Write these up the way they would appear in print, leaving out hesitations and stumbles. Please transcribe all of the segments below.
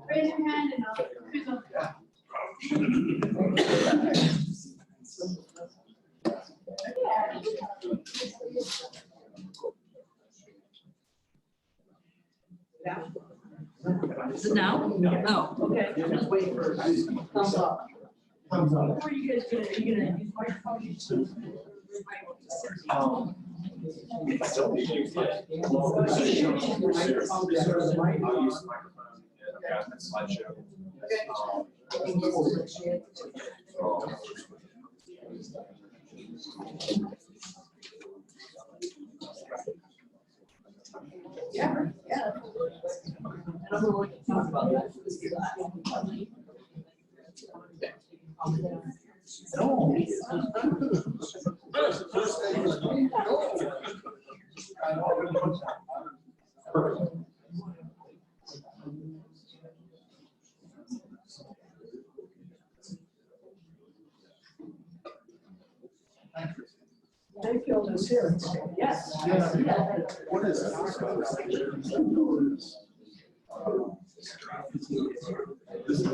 Raise your hand and I'll choose them. Is it now? No. Oh, okay. Just wait for thumbs up. Thumbs up. Before you guys gonna, are you gonna use microphones? I'll use the microphone and slideshow. Yeah, yeah. I don't know what to talk about that. Mayfield is here. Yes. What is this? This is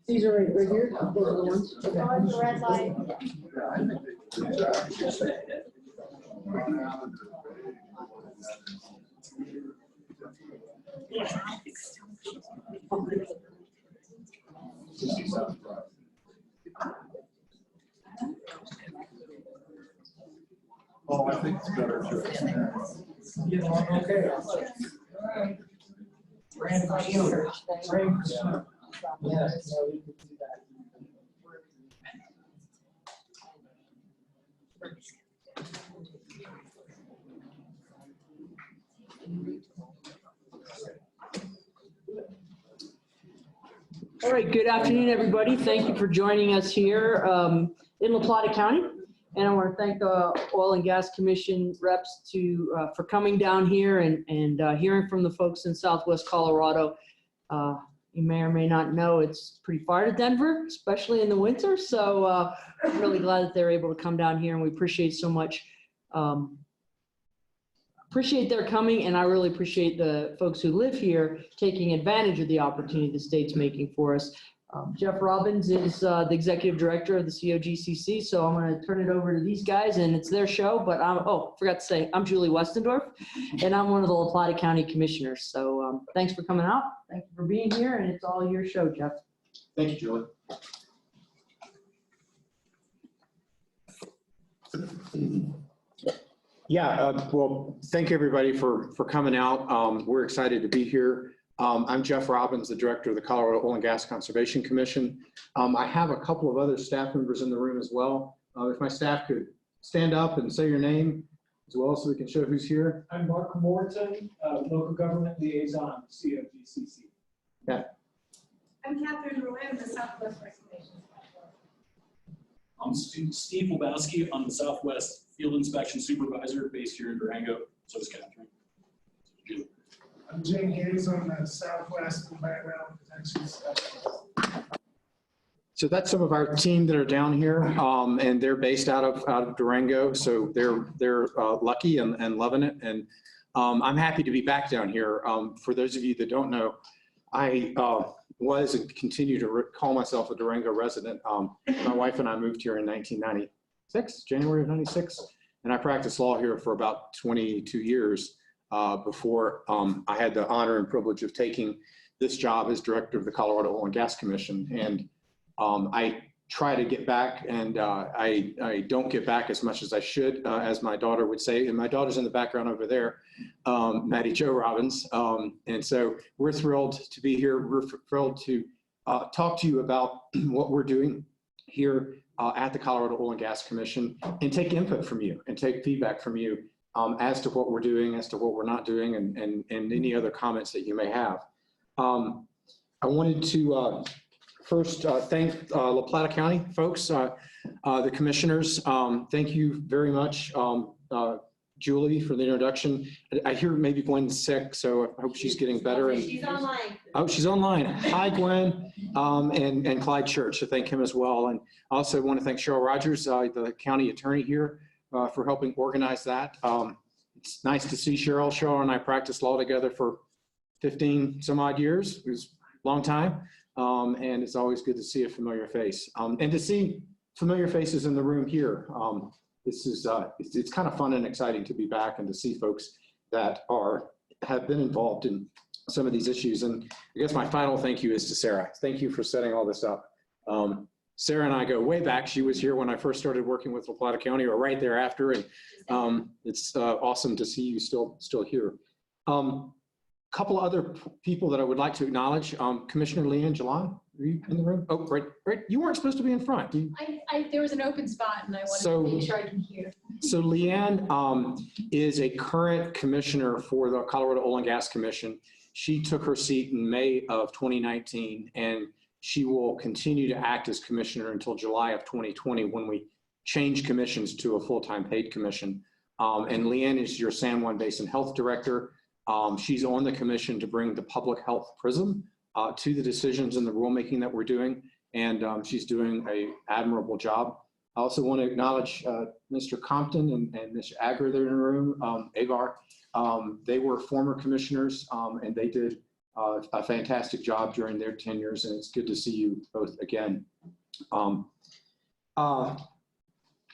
These are right here. Those are the ones. Oh, it's a red light. Oh, I think it's better. Okay. Brand new. Yes. All right, good afternoon, everybody. Thank you for joining us here in La Plata County. And I want to thank the Oil and Gas Commission reps for coming down here and hearing from the folks in Southwest Colorado. You may or may not know it's pretty far to Denver, especially in the winter. So I'm really glad that they're able to come down here, and we appreciate so much. Appreciate their coming, and I really appreciate the folks who live here taking advantage of the opportunity the state's making for us. Jeff Robbins is the executive director of the COGCC, so I'm going to turn it over to these guys, and it's their show. But forgot to say, I'm Julie Westendorf, and I'm one of the La Plata County Commissioners. So thanks for coming out. Thank you for being here, and it's all your show, Jeff. Thank you, Julie. Yeah, well, thank you everybody for coming out. We're excited to be here. I'm Jeff Robbins, the director of the Colorado Oil and Gas Conservation Commission. I have a couple of other staff members in the room as well. If my staff could stand up and say your name as well so we can show who's here. I'm Mark Morton, local government liaison, COGCC. Yeah. I'm Catherine Roy, I'm the Southwest Reclamation. I'm Steve Lebowski. I'm the Southwest Field Inspection Supervisor based here in Durango. So is Catherine. I'm Jane Gaze on the Southwest Environmental Protection Specialist. So that's some of our team that are down here, and they're based out of Durango. So they're lucky and loving it. And I'm happy to be back down here. For those of you that don't know, I was and continue to call myself a Durango resident. My wife and I moved here in 1996, January of 96, and I practiced law here for about 22 years before I had the honor and privilege of taking this job as director of the Colorado Oil and Gas Commission. And I try to get back, and I don't get back as much as I should, as my daughter would say. And my daughter's in the background over there, Maddie Jo Robbins. And so we're thrilled to be here. We're thrilled to talk to you about what we're doing here at the Colorado Oil and Gas Commission, and take input from you and take feedback from you as to what we're doing, as to what we're not doing, and any other comments that you may have. I wanted to first thank La Plata County folks, the commissioners. Thank you very much. Julie for the introduction. I hear maybe Gwen's sick, so I hope she's getting better. And She's online. oh, she's online. Hi, Gwen, and Clyde Church. So thank him as well. And I also want to thank Cheryl Rogers, the county attorney here, for helping organize that. It's nice to see Cheryl. Cheryl and I practiced law together for 15 some odd years. It was a long time. And it's always good to see a familiar face. And to see familiar faces in the room here. This is, it's kind of fun and exciting to be back and to see folks that have been involved in some of these issues. And I guess my final thank you is to Sarah. Thank you for setting all this up. Sarah and I go way back. She was here when I first started working with Plata County, or right thereafter. And it's awesome to see you still here. Couple other people that I would like to acknowledge. Commissioner Leanne Jalon, are you in the room? Oh, right. You weren't supposed to be in front. There was an open spot and I wanted So- to make sure I can hear. So Leanne is a current commissioner for the Colorado Oil and Gas Commission. She took her seat in May of 2019, and she will continue to act as commissioner until July of 2020 when we change commissions to a full-time paid commission. And Leanne is your San Juan Basin Health Director. She's on the commission to bring the public health prism to the decisions and the rulemaking that we're doing, and she's doing an admirable job. I also want to acknowledge Mr. Compton and Ms. Agar there in the room, Agar. They were former commissioners, and they did a fantastic job during their tenures, and it's good to see you both again.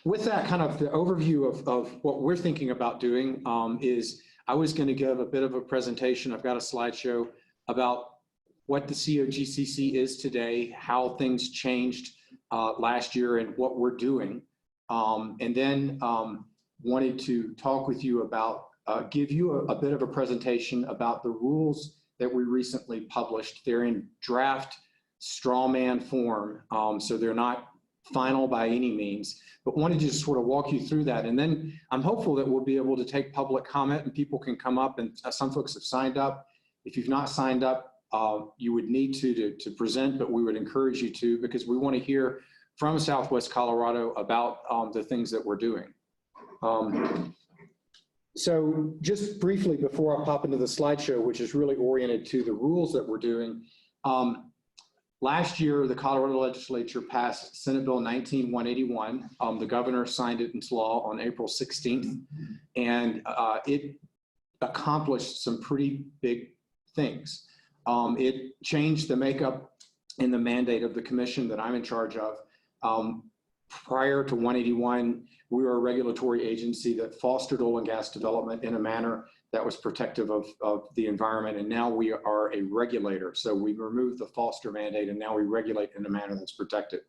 With that kind of the overview of what we're thinking about doing is I was going to give a bit of a presentation. I've got a slideshow about what the COGCC is today, how things changed last year and what we're doing. And then wanted to talk with you about, give you a bit of a presentation about the rules that we recently published. They're in draft straw man form, so they're not final by any means, but wanted to just sort of walk you through that. And then I'm hopeful that we'll be able to take public comment and people can come up, and some folks have signed up. If you've not signed up, you would need to present, but we would encourage you to, because we want to hear from Southwest Colorado about the things that we're doing. So just briefly before I pop into the slideshow, which is really oriented to the rules that we're doing, last year, the Colorado legislature passed Senate Bill 19-181. The governor signed it into law on April 16th, and it accomplished some pretty big things. It changed the makeup and the mandate of the commission that I'm in charge of. Prior to 181, we were a regulatory agency that fostered oil and gas development in a manner that was protective of the environment, and now we are a regulator. So we removed the foster mandate, and now we regulate in a manner that's protected.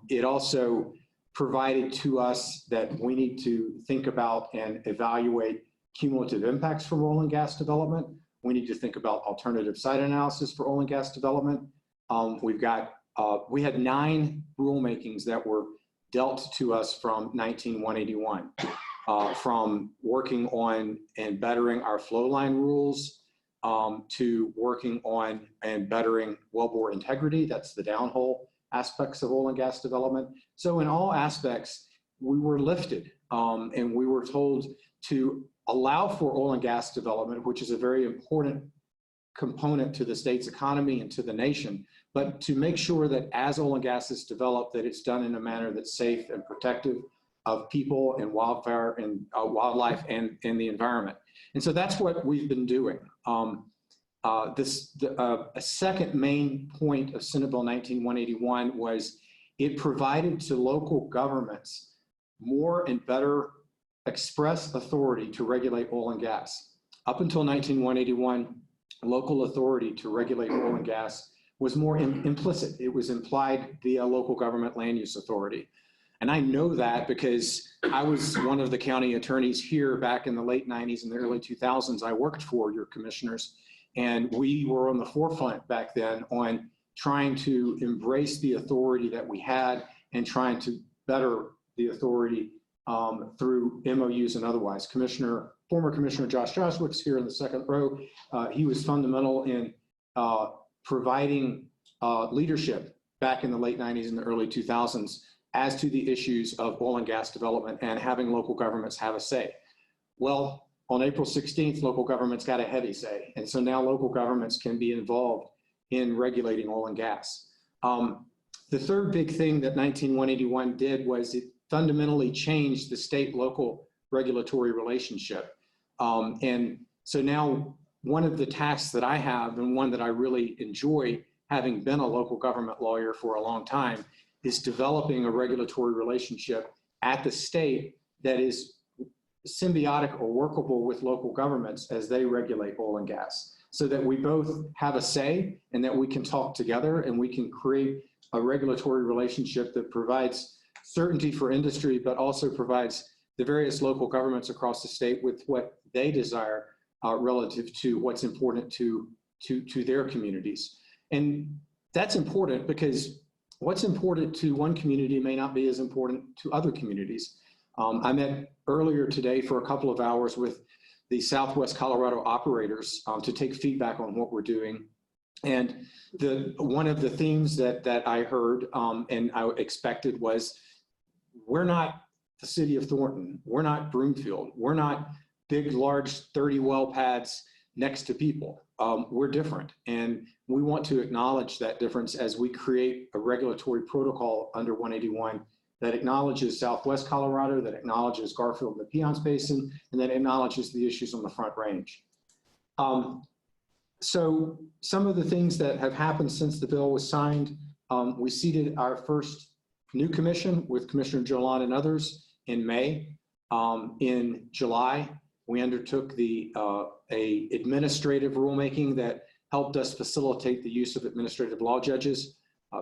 It also provided to us that we need to think about and evaluate cumulative impacts from oil and gas development. We need to think about alternative site analysis for oil and gas development. We had 9 rulemakings that were dealt to us from 19-181, from working on and bettering our flow line rules, to working on and bettering wellbore integrity. That's the downhole aspects of oil and gas development. So in all aspects, we were lifted, and we were told to allow for oil and gas development, which is a very important component to the state's economy and to the nation, but to make sure that as oil and gas is developed, that it's done in a manner that's safe and protective of people and wildfire and wildlife and the environment. And so that's what we've been doing. A second main point of Senate Bill 19-181 was it provided to local governments more and better express authority to regulate oil and gas. Up until 19-181, local authority to regulate oil and gas was more implicit. It was implied via local government land use authority. And I know that because I was one of the county attorneys here back in the late 90s and the early 2000s. I worked for your commissioners, and we were on the forefront back then on trying to embrace the authority that we had and trying to better the authority through MOUs and otherwise. Former Commissioner Josh Joswick's here in the second row. He was fundamental in providing leadership back in the late 90s and the early 2000s as to the issues of oil and gas development and having local governments have a say. Well, on April 16th, local governments got a heavy say. And so now local governments can be involved in regulating oil and gas. The third big thing that 19181 did was it fundamentally changed the state-local regulatory relationship. And so now one of the tasks that I have, and one that I really enjoy, having been a local government lawyer for a long time, is developing a regulatory relationship at the state that is symbiotic or workable with local governments as they regulate oil and gas, so that we both have a say and that we can talk together and we can create a regulatory relationship that provides certainty for industry, but also provides the various local governments across the state with what they desire relative to what's important to their communities. And that's important because what's important to one community may not be as important to other communities. I met earlier today for a couple of hours with the Southwest Colorado operators to take feedback on what we're doing. And one of the themes that I heard and I expected was, we're not the city of Thornton. We're not Broomfield. We're not big, large 30 well pads next to people. We're different. And we want to acknowledge that difference as we create a regulatory protocol under 181 that acknowledges Southwest Colorado, that acknowledges Garfield and the Piceance Basin, and that acknowledges the issues on the Front Range. So some of the things that have happened since the bill was signed, we seated our first new commission with Commissioner Jolan and others in May. In July, we undertook a administrative rulemaking that helped us facilitate the use of administrative law judges.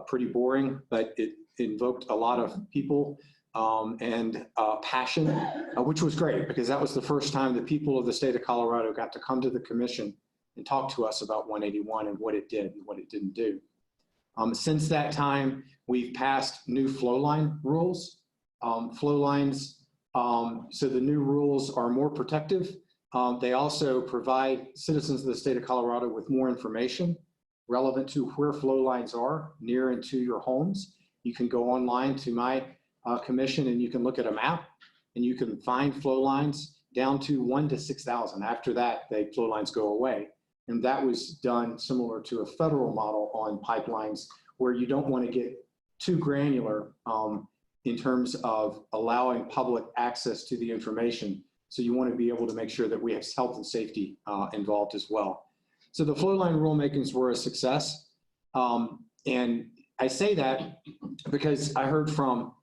Pretty boring, but it invoked a lot of people and passion, which was great because that was the first time the people of the state of Colorado got to come to the commission and talk to us about 181 and what it did and what it didn't do. Since that time, we've passed new flow line rules. Flow lines, so the new rules are more protective. They also provide citizens of the state of Colorado with more information relevant to where flow lines are near and to your homes. You can go online to my commission and you can look at a map and you can find flow lines down to 1 to 6,000. After that, the flow lines go away. And that was done similar to a federal model on pipelines where you don't want to get too granular in terms of allowing public access to the information. So you want to be able to make sure that we have health and safety involved as well. So the flow line rulemakings were a success. And I say that because I heard from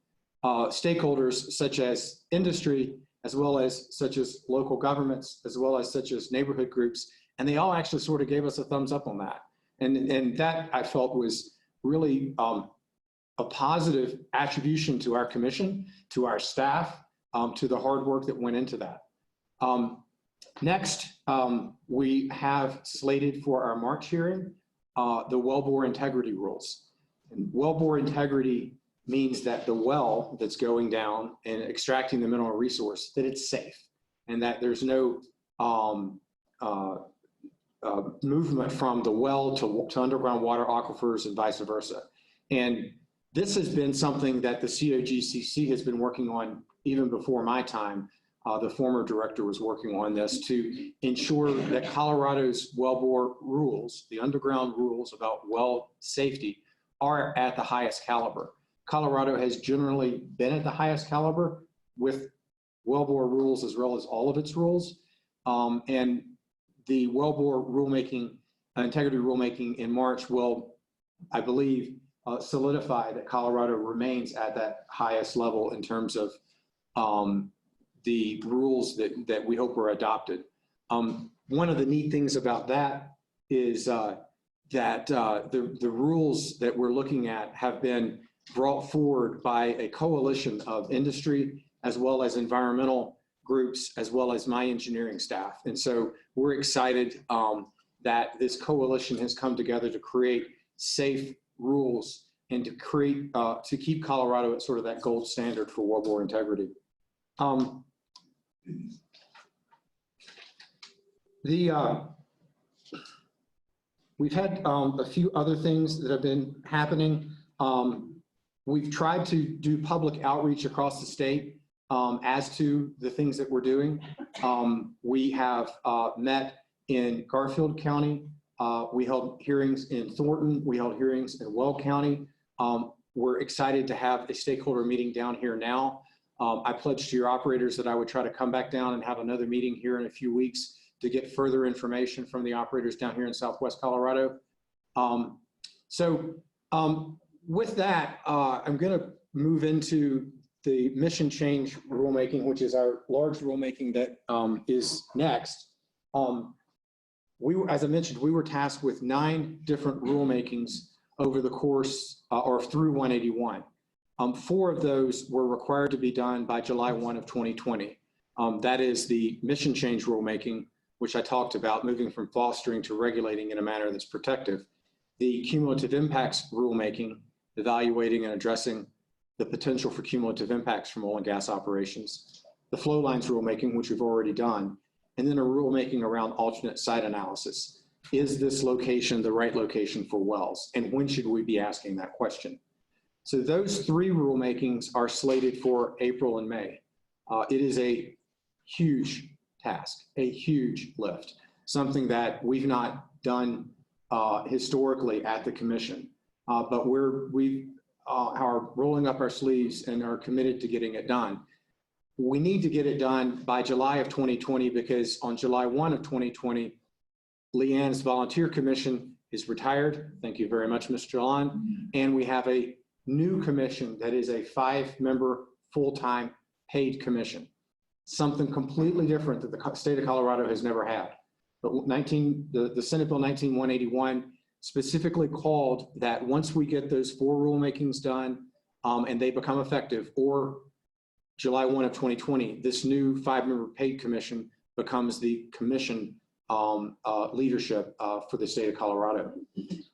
stakeholders such as industry, as well as such as local governments, as well as such as neighborhood groups, and they all actually sort of gave us a thumbs up on that. And that I felt was really a positive attribution to our commission, to our staff, to the hard work that went into that. Next, we have slated for our March hearing, the Wellbore integrity rules. And Wellbore integrity means that the well that's going down and extracting the mineral resource, that it's safe and that there's no movement from the well to underground water aquifers and vice versa. And this has been something that the COGCC has been working on even before my time. The former director was working on this to ensure that Colorado's wellbore rules, the underground rules about well safety, are at the highest caliber. Colorado has generally been at the highest caliber with wellbore rules as well as all of its rules. And the wellbore rulemaking, integrity rulemaking in March will, I believe, solidify that Colorado remains at that highest level in terms of the rules that we hope are adopted. One of the neat things about that is that the rules that we're looking at have been brought forward by a coalition of industry as well as environmental groups as well as my engineering staff. And so we're excited that this coalition has come together to create safe rules and to create to keep Colorado at sort of that gold standard for wellbore integrity. We've had a few other things that have been happening. We've tried to do public outreach across the state as to the things that we're doing. We have met in Garfield County. We held hearings in Thornton. We held hearings in Weld County. We're excited to have a stakeholder meeting down here now. I pledged to your operators that I would try to come back down and have another meeting here in a few weeks to get further information from the operators down here in Southwest Colorado. With that, I'm going to move into the mission change rulemaking, which is our large rulemaking that is next. As I mentioned, we were tasked with 9 different rulemakings over the course or through 181. 4 of those were required to be done by July 1 of 2020. That is the mission change rulemaking, which I talked about, moving from fostering to regulating in a manner that's protective. The cumulative impacts rulemaking, evaluating and addressing the potential for cumulative impacts from oil and gas operations. The flow lines rulemaking, which we've already done. And then a rulemaking around alternate site analysis. Is this location the right location for wells? And when should we be asking that question? So those 3 rulemakings are slated for April and May. It is a huge task, a huge lift, something that we've not done historically at the commission. But we are rolling up our sleeves and are committed to getting it done. We need to get it done by July of 2020 because on July 1 of 2020, Leanne's volunteer commission is retired. Thank you very much, Ms. Jalan. And we have a new commission that is a 5-member full-time paid commission, something completely different that the state of Colorado has never had. But the Senate Bill 19-181 specifically called that once we get those 4 rulemakings done and they become effective, or July 1 of 2020, this new 5-member paid commission becomes the commission leadership for the state of Colorado.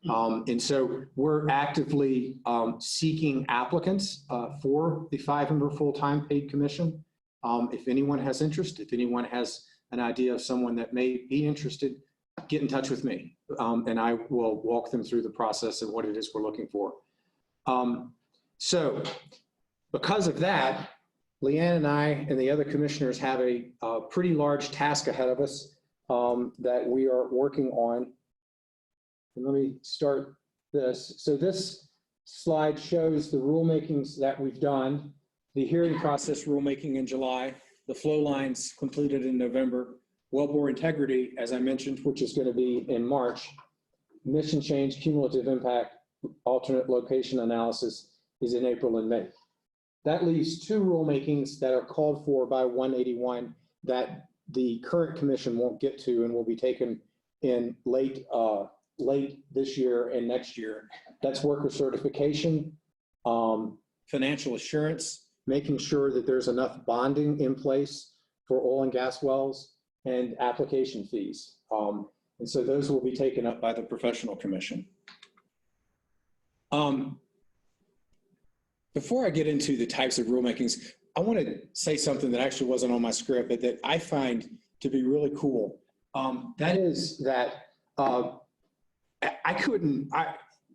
And so we're actively seeking applicants for the 5-member full-time paid commission. If anyone has interest, if anyone has an idea of someone that may be interested, get in touch with me and I will walk them through the process and what it is we're looking for. So because of that, Leanne and I and the other commissioners have a pretty large task ahead of us that we are working on. And let me start this. So this slide shows the rulemakings that we've done, the hearing process rulemaking in July, the flow lines completed in November, wellbore integrity, as I mentioned, which is going to be in March, mission change, cumulative impact, alternate location analysis is in April and May. That leaves 2 rulemakings that are called for by 181 that the current commission won't get to and will be taken in late this year and next year. That's worker certification, financial assurance, making sure that there's enough bonding in place for oil and gas wells, and application fees. And so those will be taken up by the professional commission. Before I get into the types of rulemakings, I want to say something that actually wasn't on my script, but that I find to be really cool. That is that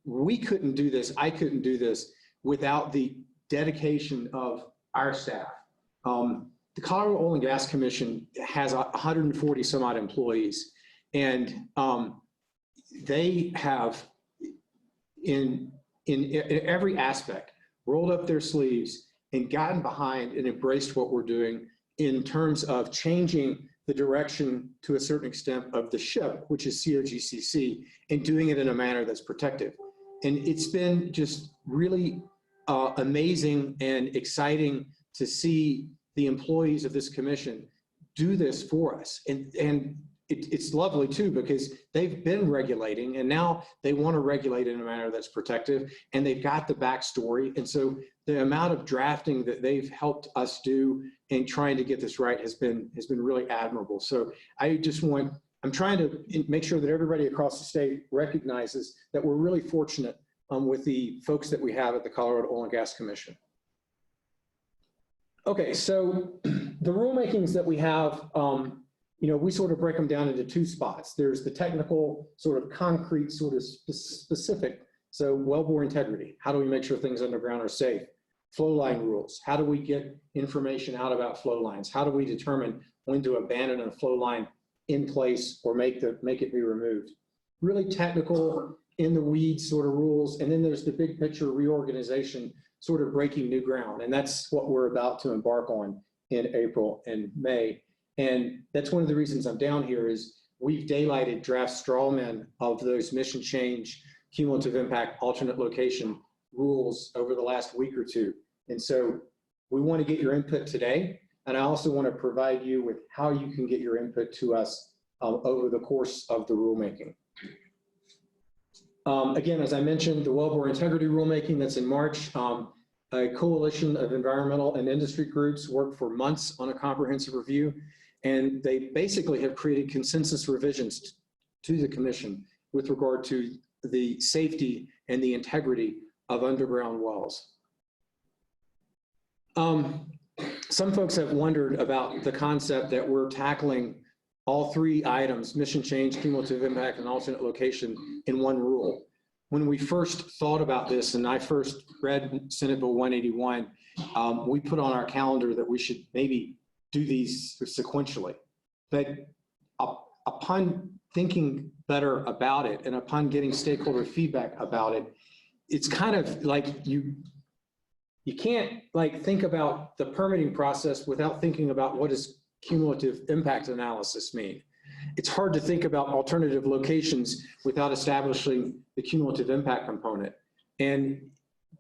we couldn't do this, I couldn't do this without the dedication of our staff. The Colorado Oil and Gas Commission has 140 some odd employees, and they have in every aspect rolled up their sleeves and gotten behind and embraced what we're doing in terms of changing the direction to a certain extent of the ship, which is COGCC, and doing it in a manner that's protective. And it's been just really amazing and exciting to see the employees of this commission do this for us. And it's lovely too, because they've been regulating and now they want to regulate in a manner that's protective, and they've got the backstory. And so the amount of drafting that they've helped us do in trying to get this right has been really admirable. So I'm trying to make sure that everybody across the state recognizes that we're really fortunate with the folks that we have at the Colorado Oil and Gas Commission. Okay, so the rulemakings that we have, we sort of break them down into 2 spots. There's the technical, sort of concrete, sort of specific. So wellbore integrity, how do we make sure things underground are safe? flow line rules. How do we get information out about flow lines? How do we determine when to abandon a flow line in place or make it be removed? Really technical, in the weeds sort of rules. And then there's the big picture reorganization, sort of breaking new ground. And that's what we're about to embark on in April and May. And that's one of the reasons I'm down here is we've daylighted draft strawmen of those mission change, cumulative impact, alternate location rules over the last week or two. And so we want to get your input today. And I also want to provide you with how you can get your input to us over the course of the rulemaking. Again, as I mentioned, the Wellbore integrity rulemaking that's in March, a coalition of environmental and industry groups worked for months on a comprehensive review, and they basically have created consensus revisions to the commission with regard to the safety and the integrity of underground wells. Some folks have wondered about the concept that we're tackling all three items, mission change, cumulative impact, and alternate location in one rule. When we first thought about this, and I first read Senate Bill 181, we put on our calendar that we should maybe do these sequentially. But upon thinking better about it and upon getting stakeholder feedback about it, it's kind of like you can't like think about the permitting process without thinking about what does cumulative impact analysis mean. It's hard to think about alternative locations without establishing the cumulative impact component. And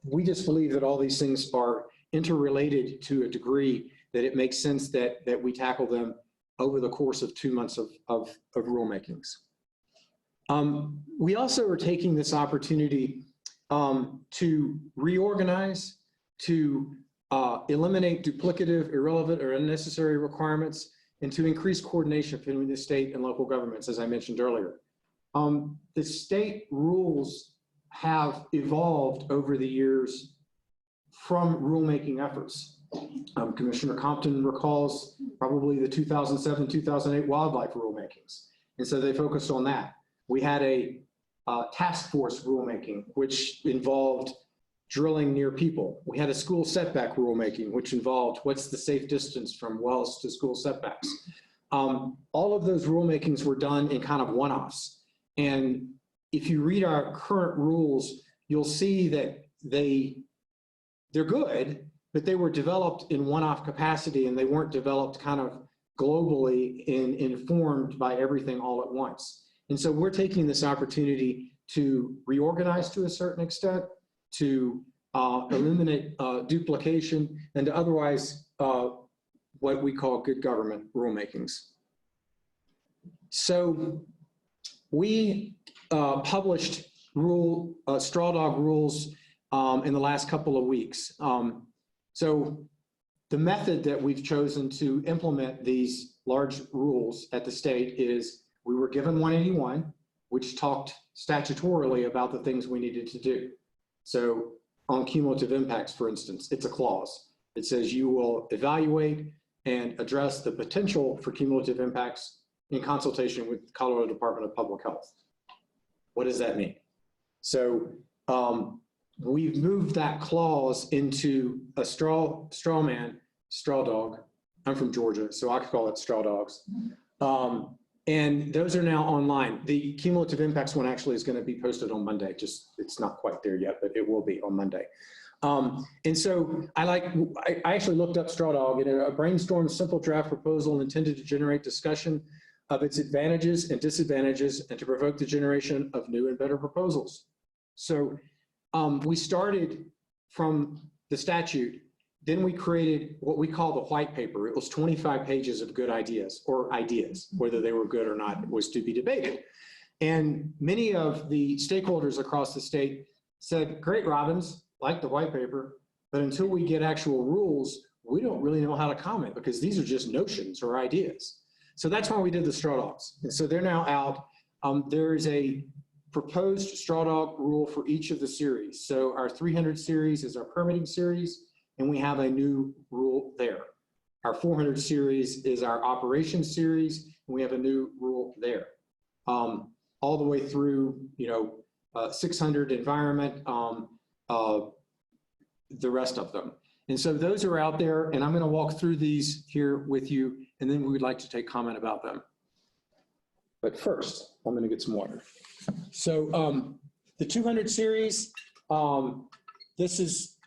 we just believe that all these things are interrelated to a degree that it makes sense that we tackle them over the course of 2 months of rulemakings. We also are taking this opportunity to reorganize, to eliminate duplicative, irrelevant, or unnecessary requirements, and to increase coordination between the state and local governments, as I mentioned earlier. The state rules have evolved over the years from rulemaking efforts. Commissioner Compton recalls probably the 2007-2008 wildlife rulemakings, and so they focused on that. We had a task force rulemaking, which involved drilling near people. We had a school setback rulemaking, which involved what's the safe distance from wells to school setbacks. All of those rulemakings were done in kind of one-offs. And if you read our current rules, you'll see that they're good, but they were developed in one-off capacity, and they weren't developed kind of globally and informed by everything all at once. And so we're taking this opportunity to reorganize to a certain extent, to eliminate duplication, and to otherwise what we call good government rulemakings. So we published STRAWDOG rules in the last couple of weeks. So the method that we've chosen to implement these large rules at the state is we were given 181, which talked statutorily about the things we needed to do. So on cumulative impacts, for instance, it's a clause. It says you will evaluate and address the potential for cumulative impacts in consultation with the Colorado Department of Public Health. What does that mean? So we've moved that clause into a STRAWDOG. I'm from Georgia, so I could call it STRAWDOGs. And those are now online. The cumulative impacts one actually is going to be posted on Monday. Just it's not quite there yet, but it will be on Monday. And so I actually looked up STRAWDOG, and a brainstormed simple draft proposal intended to generate discussion of its advantages and disadvantages and to provoke the generation of new and better proposals. So we started from the statute. Then we created what we call the white paper. It was 25 pages of good ideas, or ideas, whether they were good or not was to be debated. And many of the stakeholders across the state said, great, Robbins, like the white paper, but until we get actual rules, we don't really know how to comment because these are just notions or ideas. So that's why we did the STRAWDOGs. And so they're now out. There is a proposed STRAWDOG rule for each of the series. So our 300 series is our permitting series, and we have a new rule there. Our 400 series is our operations series, and we have a new rule there. All the way through, 600 environment, the rest of them. And so those are out there, and I'm going to walk through these here with you, and then we would like to take comment about them. But first, I'm going to get some water. So the 200 series, this is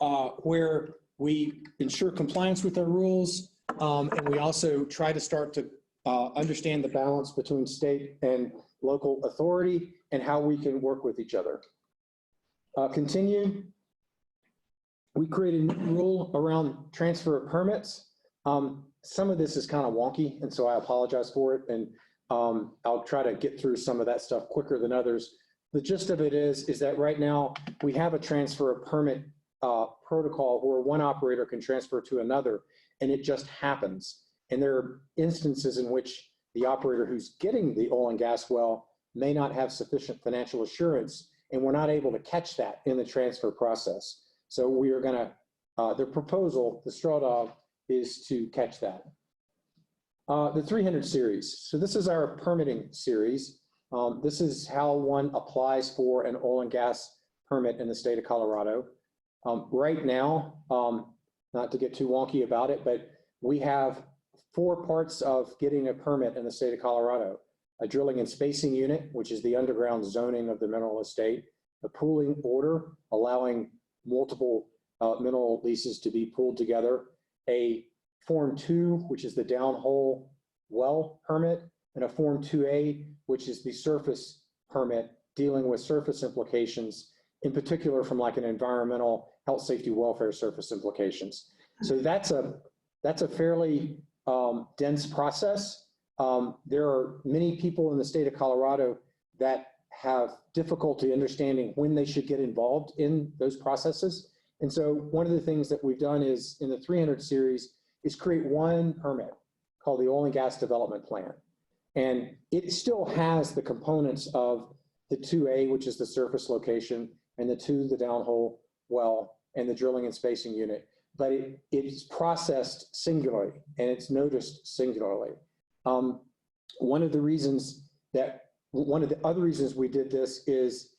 where we ensure compliance with our rules, and we also try to start to understand the balance between state and local authority and how we can work with each other. Continue. We created a new rule around transfer of permits. Some of this is kind of wonky, and so I apologize for it, and I'll try to get through some of that stuff quicker than others. The gist of it is that right now we have a transfer of permit protocol where one operator can transfer to another, and it just happens. And there are instances in which the operator who's getting the oil and gas well may not have sufficient financial assurance, and we're not able to catch that in the transfer process. So we are gonna, the proposal, the STRAWDOG, is to catch that. The 300 series. So this is our permitting series. This is how one applies for an oil and gas permit in the state of Colorado. Right now, not to get too wonky about it, but we have 4 parts of getting a permit in the state of Colorado: a drilling and spacing unit, which is the underground zoning of the mineral estate; a pooling order, allowing multiple mineral leases to be pooled together; a Form 2, which is the downhole well permit; and a Form 2A, which is the surface permit dealing with surface implications, in particular from like an environmental, health, safety, welfare surface implications. So that's a fairly dense process. There are many people in the state of Colorado that have difficulty understanding when they should get involved in those processes. And so one of the things that we've done is in the 300 series is create one permit called the Oil and Gas Development Plan. And it still has the components of the 2A, which is the surface location, and the 2, the downhole well, and the drilling and spacing unit, but it is processed singularly and it's noticed singularly. One of the other reasons we did this is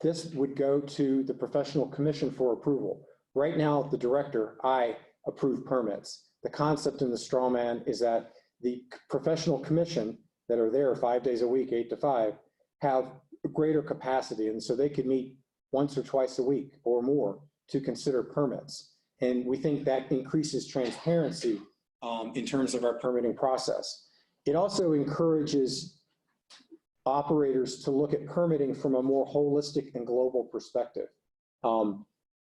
this would go to the professional commission for approval. Right now, the director, I approve permits. The concept in the straw man is that the professional commission that are there 5 days a week, 8 to 5, have greater capacity. And so they could meet once or twice a week or more to consider permits. And we think that increases transparency in terms of our permitting process. It also encourages operators to look at permitting from a more holistic and global perspective.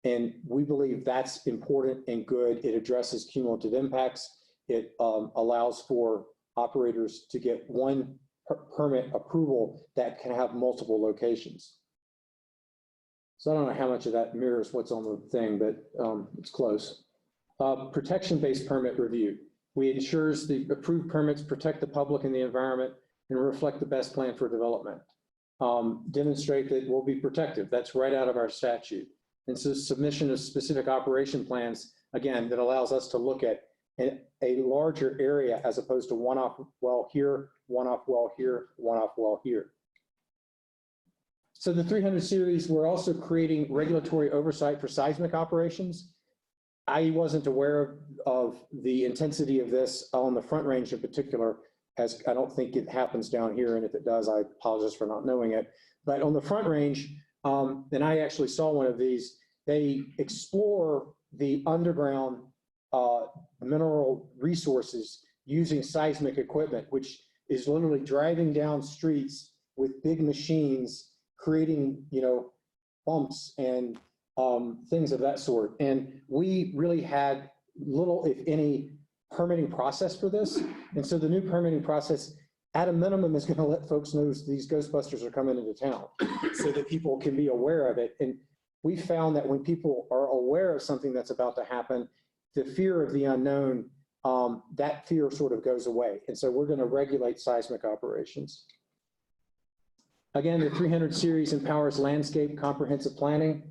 And we believe that's important and good. It addresses cumulative impacts. It allows for operators to get one permit approval that can have multiple locations. So I don't know how much of that mirrors what's on the thing, but it's close. Protection-based permit review. We ensures the approved permits protect the public and the environment and reflect the best plan for development. Demonstrate that we'll be protective. That's right out of our statute. And so submission of specific operation plans, again, that allows us to look at a larger area as opposed to one-off well here, one-off well here, one-off well here. So the 300 series, we're also creating regulatory oversight for seismic operations. I wasn't aware of the intensity of this on the Front Range in particular, as I don't think it happens down here, and if it does, I apologize for not knowing it. But on the Front Range, and I actually saw one of these, they explore the underground mineral resources using seismic equipment, which is literally driving down streets with big machines, creating, bumps and things of that sort. And we really had little, if any, permitting process for this. And so the new permitting process, at a minimum, is going to let folks know these Ghostbusters are coming into town so that people can be aware of it. And we found that when people are aware of something that's about to happen, the fear of the unknown, that fear sort of goes away. And so we're going to regulate seismic operations. Again, the 300 series empowers landscape comprehensive planning.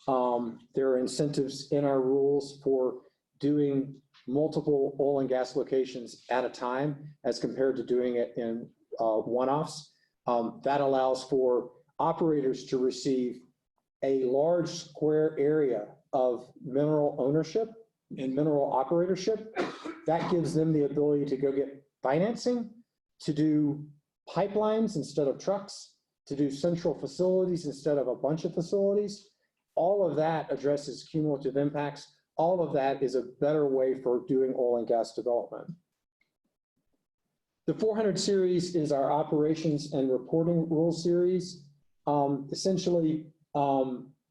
There are incentives in our rules for doing multiple oil and gas locations at a time as compared to doing it in one-offs. That allows for operators to receive a large square area of mineral ownership and mineral operatorship. That gives them the ability to go get financing, to do pipelines instead of trucks, to do central facilities instead of a bunch of facilities. All of that addresses cumulative impacts. All of that is a better way for doing oil and gas development. The 400 series is our operations and reporting rule series. Essentially,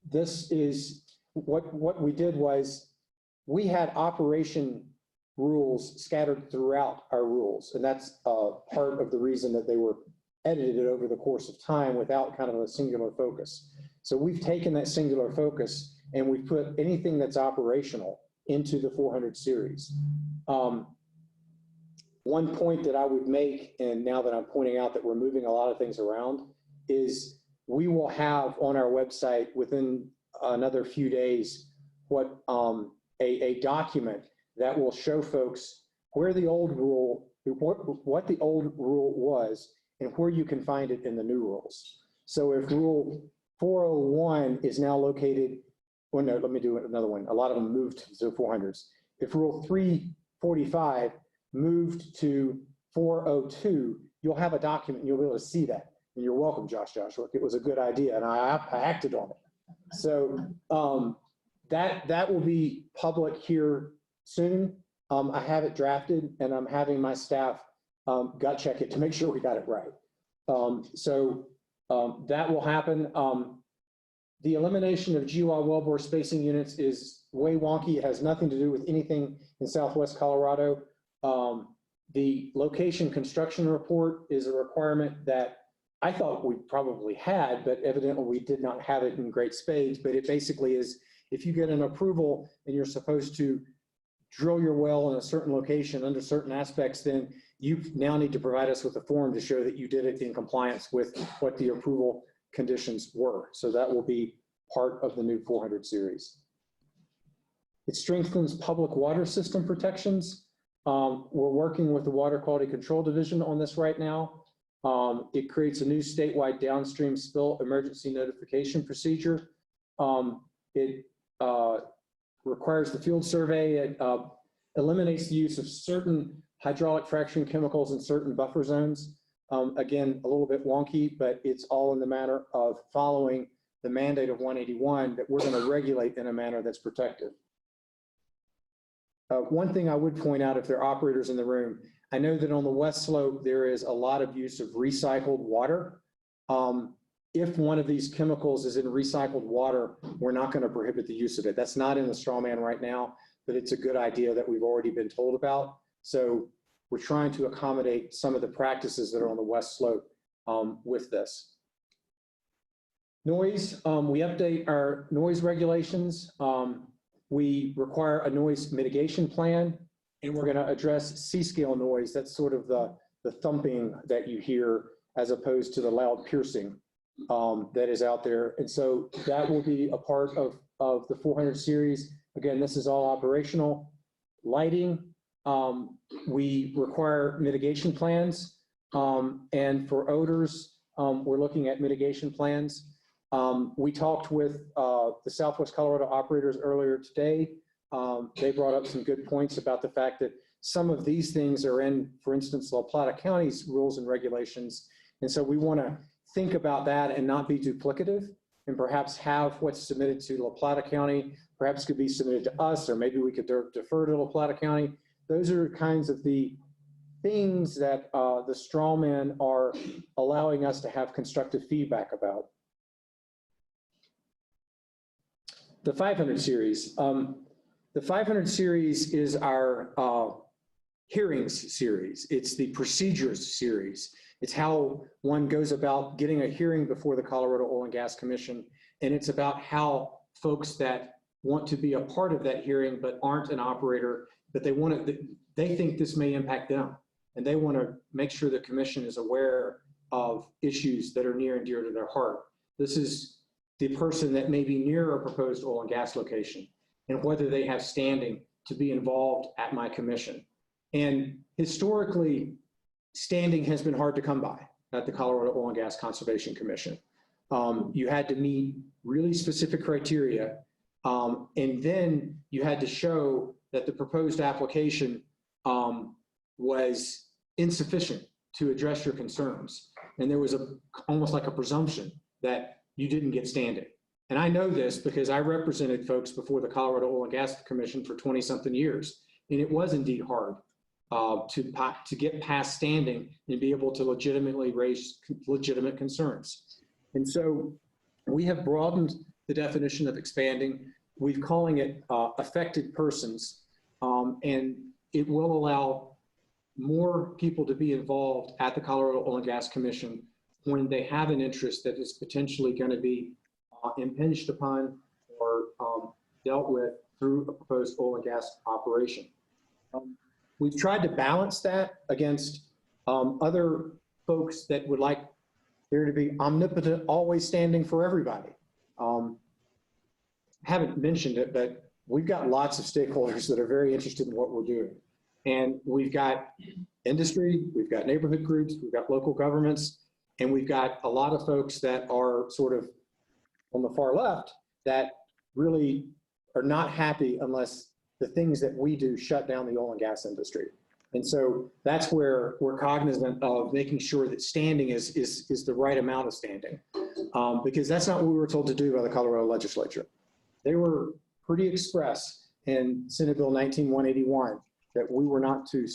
this is what we did was we had operation rules scattered throughout our rules. And that's part of the reason that they were edited over the course of time without kind of a singular focus. So we've taken that singular focus and we've put anything that's operational into the 400 series. One point that I would make, and now that I'm pointing out that we're moving a lot of things around, is we will have on our website within another few days what a document that will show folks where the old rule, what the old rule was, and where you can find it in the new rules. So if Rule 401 is now located, well, no, let me do another one. A lot of them moved to 400s. If Rule 345 moved to 402, you'll have a document and you'll be able to see that. And you're welcome, Joshua. It was a good idea and I acted on it. So that will be public here soon. I have it drafted and I'm having my staff gut check it to make sure we got it right. That will happen. The elimination of GUI wellbore spacing units is way wonky. It has nothing to do with anything in Southwest Colorado. The location construction report is a requirement that I thought we probably had, but evidently we did not have it in great spades. But it basically is, if you get an approval and you're supposed to drill your well in a certain location under certain aspects, then you now need to provide us with a form to show that you did it in compliance with what the approval conditions were. So that will be part of the new 400 series. It strengthens public water system protections. We're working with the Water Quality Control Division on this right now. It creates a new statewide downstream spill emergency notification procedure. It requires the field survey. It eliminates the use of certain hydraulic fracturing chemicals in certain buffer zones. Again, a little bit wonky, but it's all in the manner of following the mandate of 181 that we're going to regulate in a manner that's protective. One thing I would point out, if there are operators in the room, I know that on the west slope, there is a lot of use of recycled water. If one of these chemicals is in recycled water, we're not going to prohibit the use of it. That's not in the straw man right now, but it's a good idea that we've already been told about. So we're trying to accommodate some of the practices that are on the west slope with this. Noise, we update our noise regulations. We require a noise mitigation plan, and we're going to address C-scale noise. That's sort of the thumping that you hear as opposed to the loud piercing that is out there. And so that will be a part of the 400 series. Again, this is all operational. Lighting, we require mitigation plans. And for odors, we're looking at mitigation plans. We talked with the Southwest Colorado operators earlier today. They brought up some good points about the fact that some of these things are in, for instance, La Plata County's rules and regulations. And so we want to think about that and not be duplicative, and perhaps have what's submitted to La Plata County, perhaps could be submitted to us, or maybe we could defer to La Plata County. Those are kinds of the things that the strawmen are allowing us to have constructive feedback about. The 500 series. The 500 series is our hearings series. It's the procedures series. It's how one goes about getting a hearing before the Colorado Oil and Gas Commission. And it's about how folks that want to be a part of that hearing but aren't an operator, but they think this may impact them. And they want to make sure the commission is aware of issues that are near and dear to their heart. This is the person that may be near a proposed oil and gas location, and whether they have standing to be involved at my commission. And historically, standing has been hard to come by at the Colorado Oil and Gas Conservation Commission. You had to meet really specific criteria. And then you had to show that the proposed application was insufficient to address your concerns. And there was almost like a presumption that you didn't get standing. And I know this because I represented folks before the Colorado Oil and Gas Commission for 20-something years. And it was indeed hard to get past standing and be able to legitimately raise legitimate concerns. And so we have broadened the definition of expanding. We're calling it affected persons, and it will allow more people to be involved at the Colorado Oil and Gas Commission when they have an interest that is potentially going to be impinged upon or dealt with through a proposed oil and gas operation. We've tried to balance that against other folks that would like there to be omnipotent, always standing for everybody. Haven't mentioned it, but we've got lots of stakeholders that are very interested in what we're doing. And we've got industry, we've got neighborhood groups, we've got local governments, and we've got a lot of folks that are sort of on the far left that really are not happy unless the things that we do shut down the oil and gas industry. And so that's where we're cognizant of making sure that standing is the right amount of standing, because that's not what we were told to do by the Colorado legislature. They were pretty express in Senate Bill 19-181 that we were not to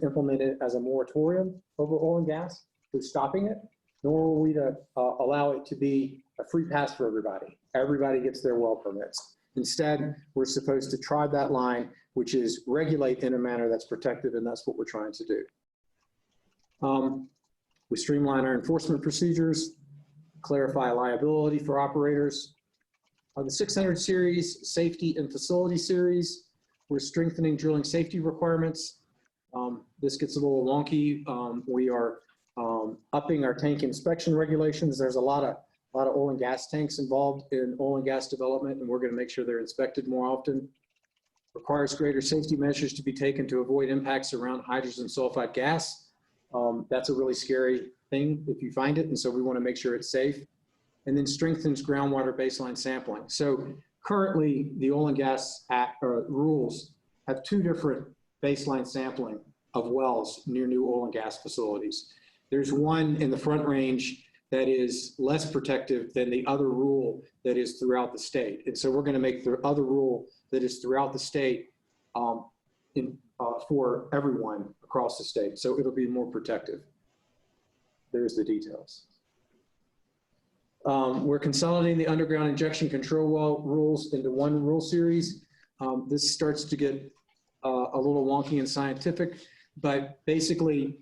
implement it as a moratorium over oil and gas, to stopping it, nor were we to allow it to be a free pass for everybody. Everybody gets their well permits. Instead, we're supposed to try that line, which is regulate in a manner that's protective, and that's what we're trying to do. We streamline our enforcement procedures, clarify liability for operators. The 600 series, safety and facility series, we're strengthening drilling safety requirements. This gets a little wonky. We are upping our tank inspection regulations. There's a lot of oil and gas tanks involved in oil and gas development, and we're going to make sure they're inspected more often. Requires greater safety measures to be taken to avoid impacts around hydrogen sulfide gas. That's a really scary thing if you find it, and so we want to make sure it's safe. And then strengthens groundwater baseline sampling. So currently, the Oil and Gas Act rules have two different baseline sampling of wells near new oil and gas facilities. There's one in the Front Range that is less protective than the other rule that is throughout the state. And so we're going to make the other rule that is throughout the state for everyone across the state. So it'll be more protective. There's the details. We're consolidating the underground injection control well rules into one rule series. This starts to get a little wonky and scientific, but basically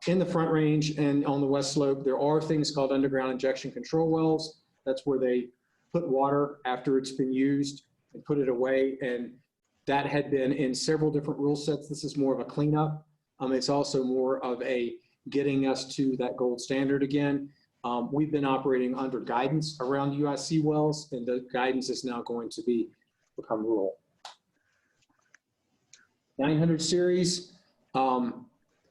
in the Front Range and on the West Slope, there are things called underground injection control wells. That's where they put water after it's been used and put it away. And that had been in several different rule sets. This is more of a cleanup. It's also more of a getting us to that gold standard again. We've been operating under guidance around UIC wells, and the guidance is now going to become rule. 900 series,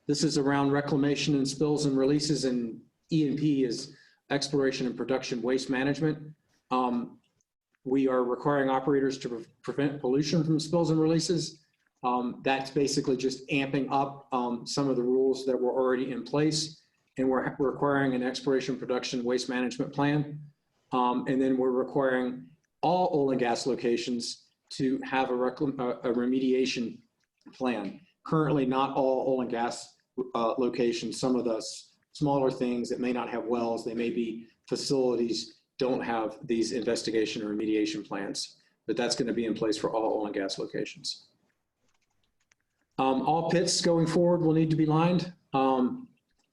this is around reclamation and spills and releases, and E&P is exploration and production waste management. We are requiring operators to prevent pollution from spills and releases. That's basically just amping up some of the rules that were already in place. And we're requiring an exploration production waste management plan. And then we're requiring all oil and gas locations to have a remediation plan. Currently, not all oil and gas locations, some of the smaller things that may not have wells, they may be facilities, don't have these investigation or remediation plans, but that's going to be in place for all oil and gas locations. All pits going forward will need to be lined.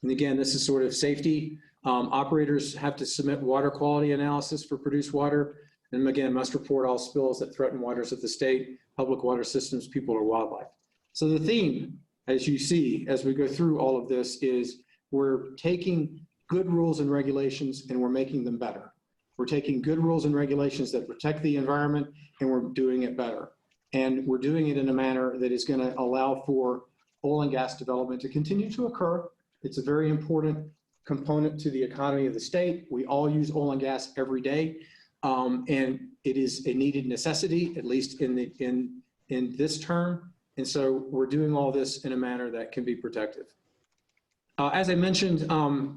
And again, this is sort of safety. Operators have to submit water quality analysis for produced water. And again, must report all spills that threaten waters of the state, public water systems, people, or wildlife. So the theme, as you see, as we go through all of this, is we're taking good rules and regulations and we're making them better. We're taking good rules and regulations that protect the environment and we're doing it better. And we're doing it in a manner that is going to allow for oil and gas development to continue to occur. It's a very important component to the economy of the state. We all use oil and gas every day. And it is a needed necessity, at least in this term. And so we're doing all this in a manner that can be protective. As I mentioned,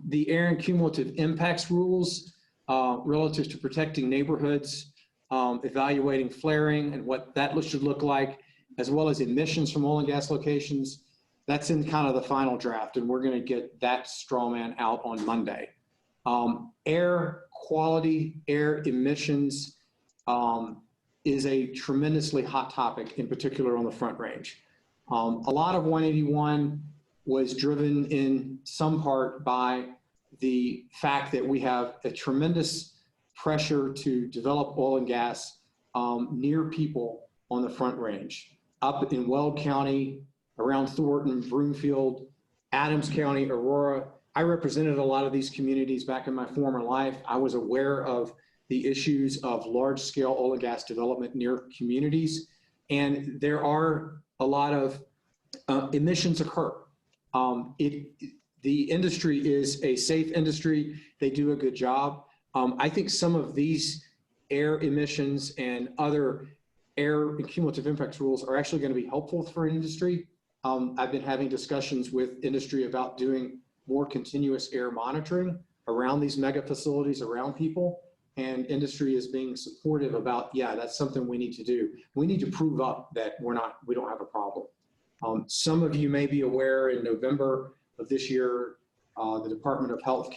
the air and cumulative impacts rules relative to protecting neighborhoods, evaluating flaring and what that should look like, as well as emissions from oil and gas locations. That's in kind of the final draft, and we're going to get that straw man out on Monday. Air quality, air emissions is a tremendously hot topic, in particular on the Front Range. A lot of 181 was driven in some part by the fact that we have a tremendous pressure to develop oil and gas near people on the Front Range. Up in Weld County, around Thornton, Broomfield, Adams County, Aurora. I represented a lot of these communities back in my former life. I was aware of the issues of large-scale oil and gas development near communities, and there are a lot of emissions occur. The industry is a safe industry. They do a good job. I think some of these air emissions and other air and cumulative impacts rules are actually going to be helpful for industry. I've been having discussions with industry about doing more continuous air monitoring around these mega facilities, around people, and industry is being supportive about, yeah, that's something we need to do. We need to prove up that we don't have a problem. Some of you may be aware in November of this year, the Department of Health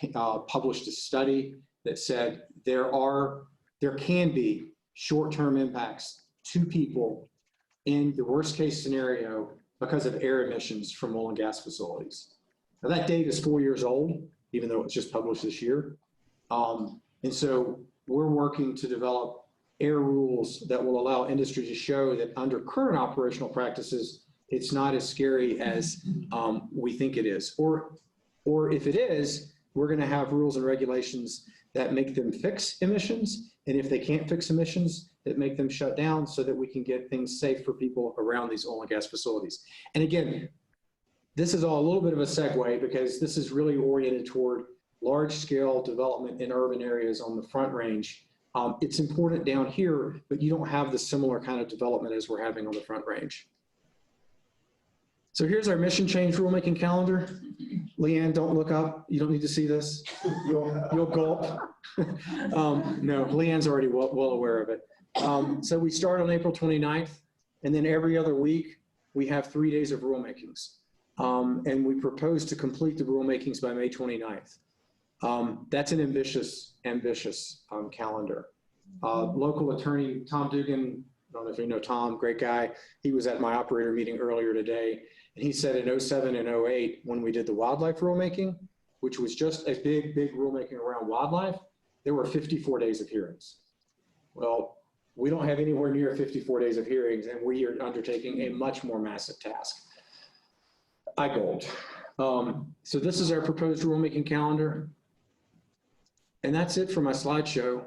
published a study that said there can be short-term impacts to people in the worst case scenario because of air emissions from oil and gas facilities. Now that data is 4 years old, even though it's just published this year. And so we're working to develop air rules that will allow industry to show that under current operational practices, it's not as scary as we think it is. Or if it is, we're going to have rules and regulations that make them fix emissions. And if they can't fix emissions, that make them shut down so that we can get things safe for people around these oil and gas facilities. And again, this is all a little bit of a segue because this is really oriented toward large-scale development in urban areas on the Front Range. It's important down here, but you don't have the similar kind of development as we're having on the Front Range. So here's our mission change rulemaking calendar. Leanne, don't look up. You don't need to see this. You'll gulp. No, Leanne's already well aware of it. So we start on April 29th, and then every other week, we have 3 days of rulemakings. And we propose to complete the rulemakings by May 29th. That's an ambitious calendar. Local attorney Tom Dugan, I don't know if you know Tom, great guy. He was at my operator meeting earlier today, and he said in 07 and 08, when we did the wildlife rulemaking, which was just a big rulemaking around wildlife, there were 54 days of hearings. Well, we don't have anywhere near 54 days of hearings, and we are undertaking a much more massive task. I gulped. So this is our proposed rulemaking calendar. And that's it for my slideshow.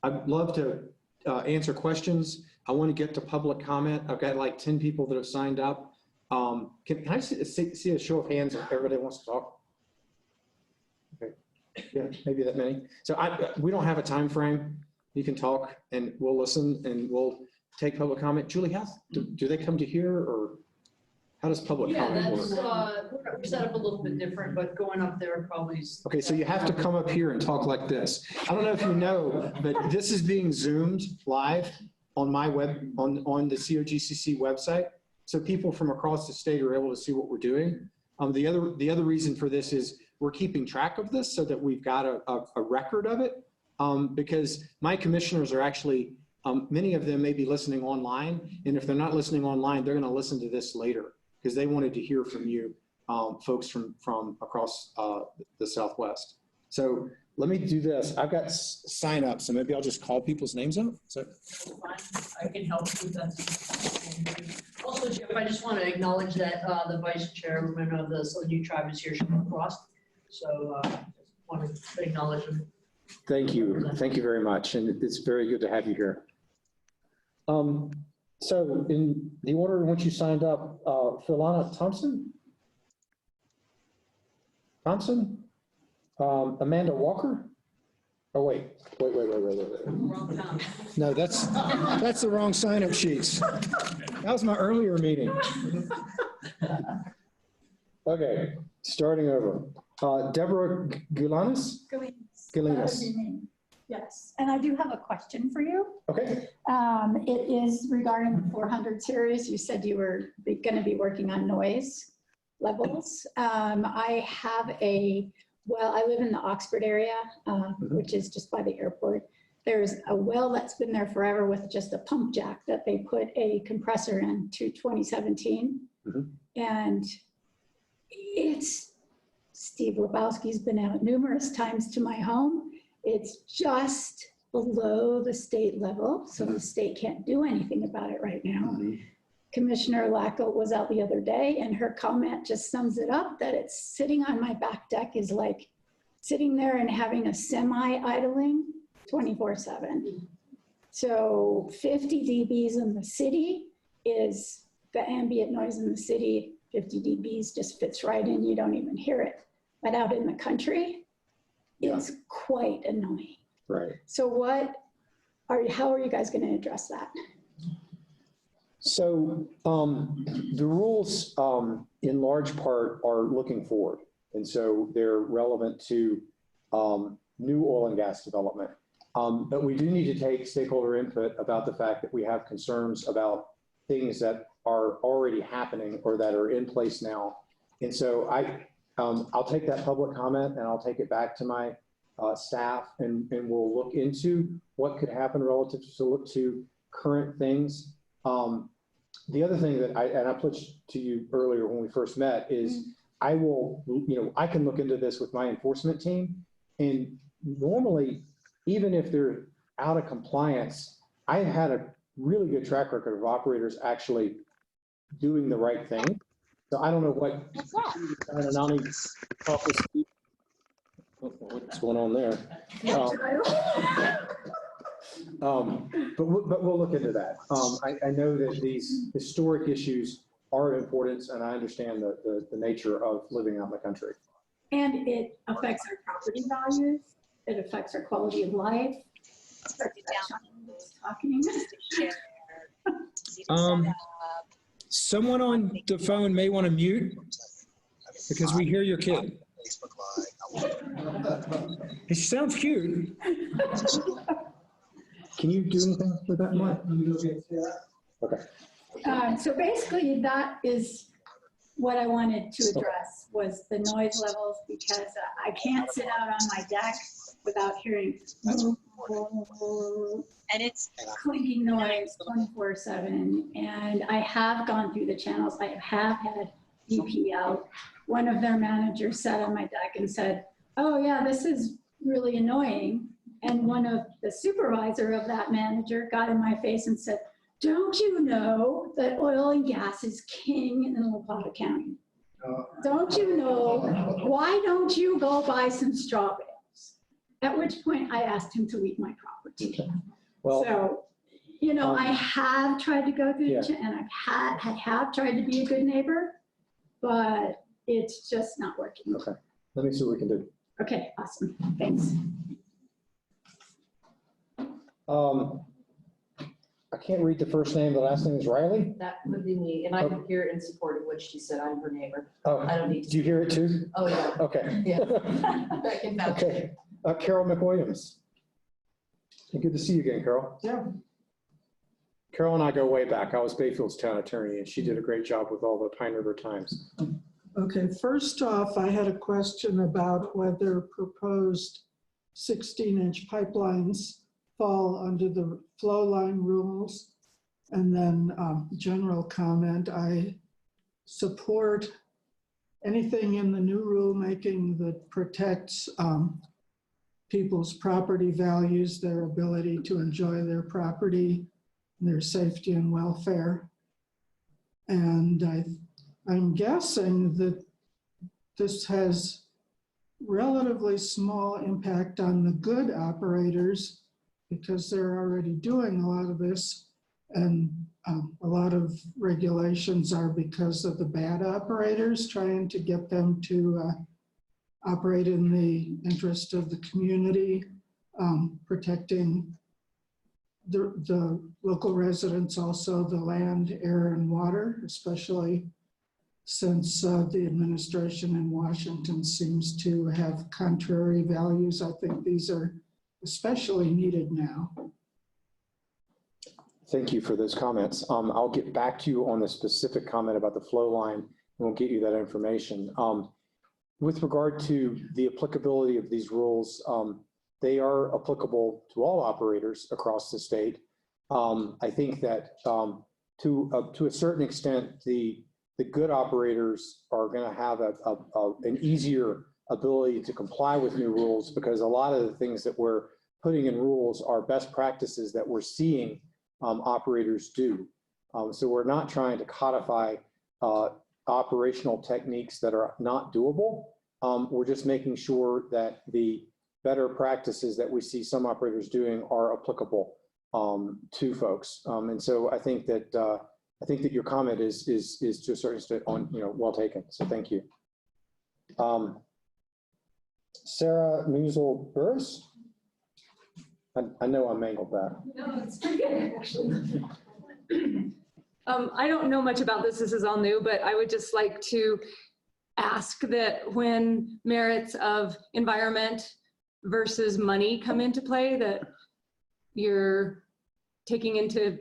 I'd love to answer questions. I want to get to public comment. I've got like 10 people that have signed up. Can I see a show of hands if everybody wants to talk? Okay, yeah, maybe that many. So we don't have a time frame. You can talk and we'll listen and we'll take public comment. Julie, do they come to here or how does public comment work? We're set up a little bit different, but going up there probably is. Okay, so you have to come up here and talk like this. I don't know if you know, but this is being Zoomed live on my on the COGCC website. So people from across the state are able to see what we're doing. The other reason for this is we're keeping track of this so that we've got a record of it. Because my commissioners are actually, many of them may be listening online. And if they're not listening online, they're going to listen to this later because they wanted to hear from you, folks from across the Southwest. So let me do this. I've got sign up, so maybe I'll just call people's names out. So I can help with that. Also, Jeff, I just want to acknowledge that the vice chairman of the Southern Ute Tribe is here, Sean Frost. So I want to acknowledge him. Thank you. Thank you very much. And it's very good to have you here. So in the order in which you signed up, Philana Thompson, Johnson, Amanda Walker. Oh, wait. No, that's the wrong sign-up sheets. That was my earlier meeting. Okay, starting over. Deborah Gulanis? Galinas. Yes, and I do have a question for you. Okay. It is regarding the 400 series. You said you were going to be working on noise levels. I have I live in the Oxford area, which is just by the airport. There's a well that's been there forever with just a pump jack that they put a compressor in to 2017. And Steve Lebowski's been out numerous times to my home. It's just below the state level, so the state can't do anything about it right now. Commissioner Lacko was out the other day, and her comment just sums it up, that it's sitting on my back deck is like sitting there and having a semi idling 24/7. So 50 dBs in the city is the ambient noise in the city. 50 dBs just fits right in, you don't even hear it. But out in the country, it's quite annoying. Right. So how are you guys going to address that? So the rules in large part are looking forward. And so they're relevant to new oil and gas development. But we do need to take stakeholder input about the fact that we have concerns about things that are already happening or that are in place now. And so I'll take that public comment and I'll take it back to my staff and we'll look into what could happen relative to current things. The other thing that I put to you earlier when we first met is I can look into this with my enforcement team, and normally, even if they're out of compliance, I've had a really good track record of operators actually doing the right thing. So I don't know what's going on there. But we'll look into that. I know that these historic issues are important, and I understand the nature of living out in the country. And it affects our property values. It affects our quality of life. Someone on the phone may want to mute because we hear your kid. He sounds cute. Can you do anything with that, Mike? Okay. So basically, that is what I wanted to address, was the noise levels, because I can't sit out on my deck without hearing and it's clinking noise 24/7. And I have gone through the channels. I have had DPL. One of their managers sat on my deck and said, "Oh yeah, this is really annoying." And one of the supervisor of that manager got in my face and said, "Don't you know that oil and gas is king in La Plata County? Don't you know? Why don't you go buy some straw bales?" At which point I asked him to leave my property. Okay. Well, so, I have tried to go through and I have tried to be a good neighbor, but it's just not working. Okay. Let me see what we can do. Okay, awesome. Thanks. I can't read the first name. The last name is Riley. That would be me, and I'm here in support of what she said. I'm her neighbor. Oh, I don't need to. do you hear it too? Oh, yeah. Okay. Yeah. I can vouch. Okay. Carol McWilliams. Good to see you again, Carol. Yeah. Carol and I go way back. I was Bayfield's town attorney, and she did a great job with all the Pine River Times. Okay, first off, I had a question about whether proposed 16-inch pipelines fall under the flow line rules. And then general comment, I support anything in the new rulemaking that protects people's property values, their ability to enjoy their property, their safety and welfare. And I'm guessing that this has relatively small impact on the good operators because they're already doing a lot of this, and a lot of regulations are because of the bad operators, trying to get them to operate in the interest of the community, protecting the local residents, also the land, air, and water, especially since the administration in Washington seems to have contrary values. I think these are especially needed now. Thank you for those comments. I'll get back to you on the specific comment about the flow line, and we'll get you that information. With regard to the applicability of these rules, they are applicable to all operators across the state. I think that to a certain extent, the good operators are going to have an easier ability to comply with new rules, because a lot of the things that we're putting in rules are best practices that we're seeing operators do. So we're not trying to codify operational techniques that are not doable. We're just making sure that the better practices that we see some operators doing are applicable to folks. And so I think that your comment is to a certain extent well taken. So thank you. Sarah Musel-Burris. I know I mangled that. No, it's pretty good, actually. I don't know much about this. This is all new, but I would just like to ask that when merits of environment versus money come into play, that you're taking into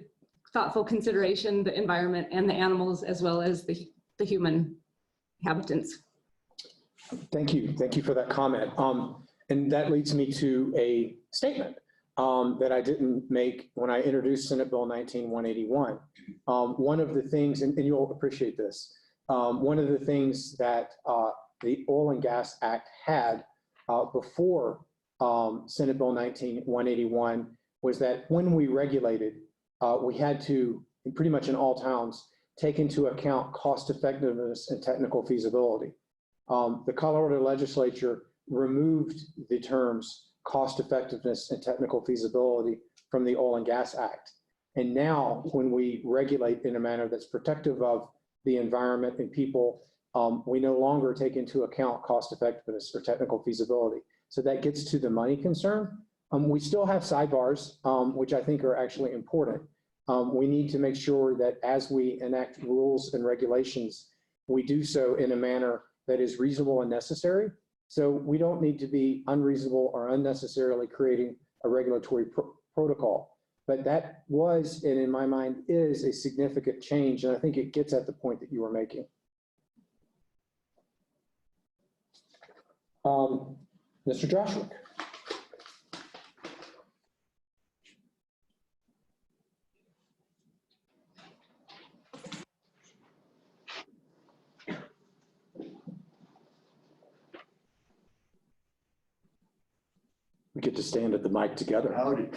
thoughtful consideration the environment and the animals, as well as the human inhabitants. Thank you. Thank you for that comment. And that leads me to a statement that I didn't make when I introduced Senate Bill 19-181. One of the things, and you'll appreciate this, one of the things that the Oil and Gas Act had before Senate Bill 19-181 was that when we regulated, we had to, pretty much in all towns, take into account cost effectiveness and technical feasibility. The Colorado legislature removed the terms cost effectiveness and technical feasibility from the Oil and Gas Act. And now when we regulate in a manner that's protective of the environment and people, we no longer take into account cost effectiveness or technical feasibility. So that gets to the money concern. We still have sidebars, which I think are actually important. We need to make sure that as we enact rules and regulations, we do so in a manner that is reasonable and necessary. So we don't need to be unreasonable or unnecessarily creating a regulatory protocol. But that was, and in my mind, is a significant change. And I think it gets at the point that you were making. Mr. Joshua. We get to stand at the mic together. Howdy.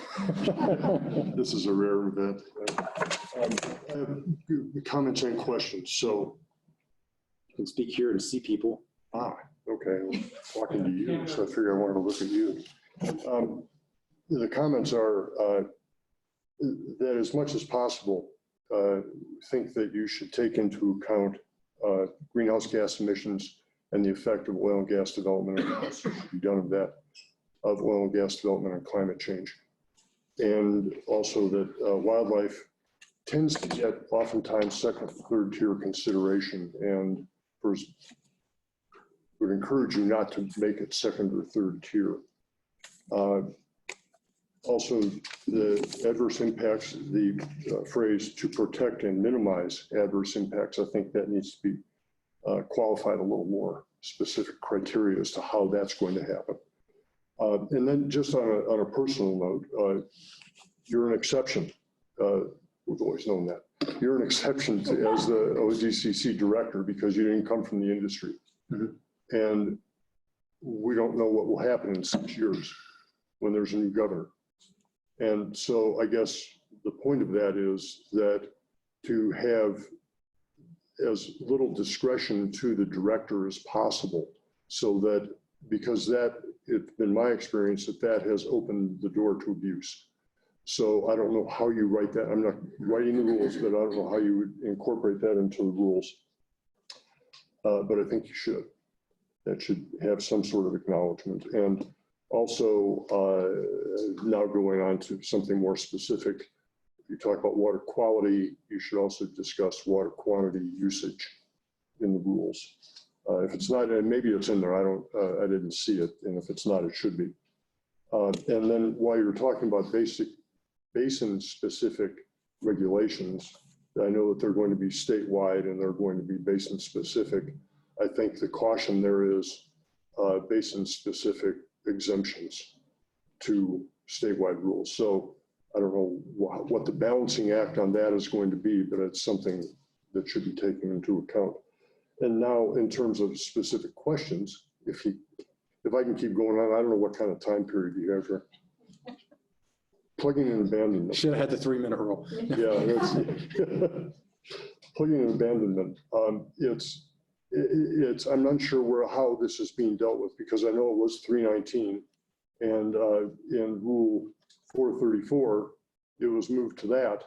This is a rare event. I have comments and questions. So You can speak here and see people. Okay. I'm talking to you, so I figure I wanted to look at you. The comments are that as much as possible, think that you should take into account greenhouse gas emissions and the effect of oil and gas development should be done of oil and gas development on climate change. And also that wildlife tends to get oftentimes second, third tier consideration, and first would encourage you not to make it second or third tier. Also, the adverse impacts, the phrase to protect and minimize adverse impacts, I think that needs to be qualified a little more, specific criteria as to how that's going to happen. And then just on a personal note, you're an exception. We've always known that. You're an exception as the COGCC director because you didn't come from the industry. Mm-hmm. And we don't know what will happen in 6 years when there's a new governor. And so I guess the point of that is that to have as little discretion to the director as possible, so that, because that, it's been my experience that has opened the door to abuse. So I don't know how you write that. I'm not writing the rules, but I don't know how you would incorporate that into the rules. But I think you should. that should have some sort of acknowledgement. And also now going on to something more specific, you talk about water quality, you should also discuss water quantity usage in the rules. If it's not, and maybe it's in there, I didn't see it, and if it's not, it should be. And then while you're talking about basic basin-specific regulations, I know that they're going to be statewide and they're going to be basin-specific. I think the caution there is basin-specific exemptions to statewide rules. So I don't know what the balancing act on that is going to be, but it's something that should be taken into account. And now in terms of specific questions, if I can keep going on, I don't know what kind of time period you have here. Plugging and abandonment. Should have had the 3-minute rule. Yeah, that's, plugging and abandonment. I'm not sure how this is being dealt with, because I know it was 319, and in Rule 434, it was moved to that.